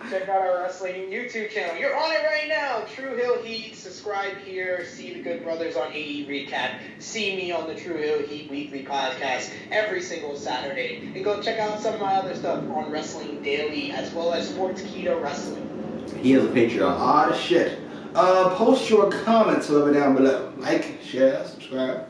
Check out our wrestling YouTube channel. You're on it right now. True Hill Heat. Subscribe here. See the good brothers on AEWrecap. See me on the True Hill Heat weekly podcast every single Saturday. And go check out some of my other stuff on Wrestling Daily as well as Sports Keto Wrestling. He has a Patreon. Shit. Post your comments over down below. Like, share, subscribe.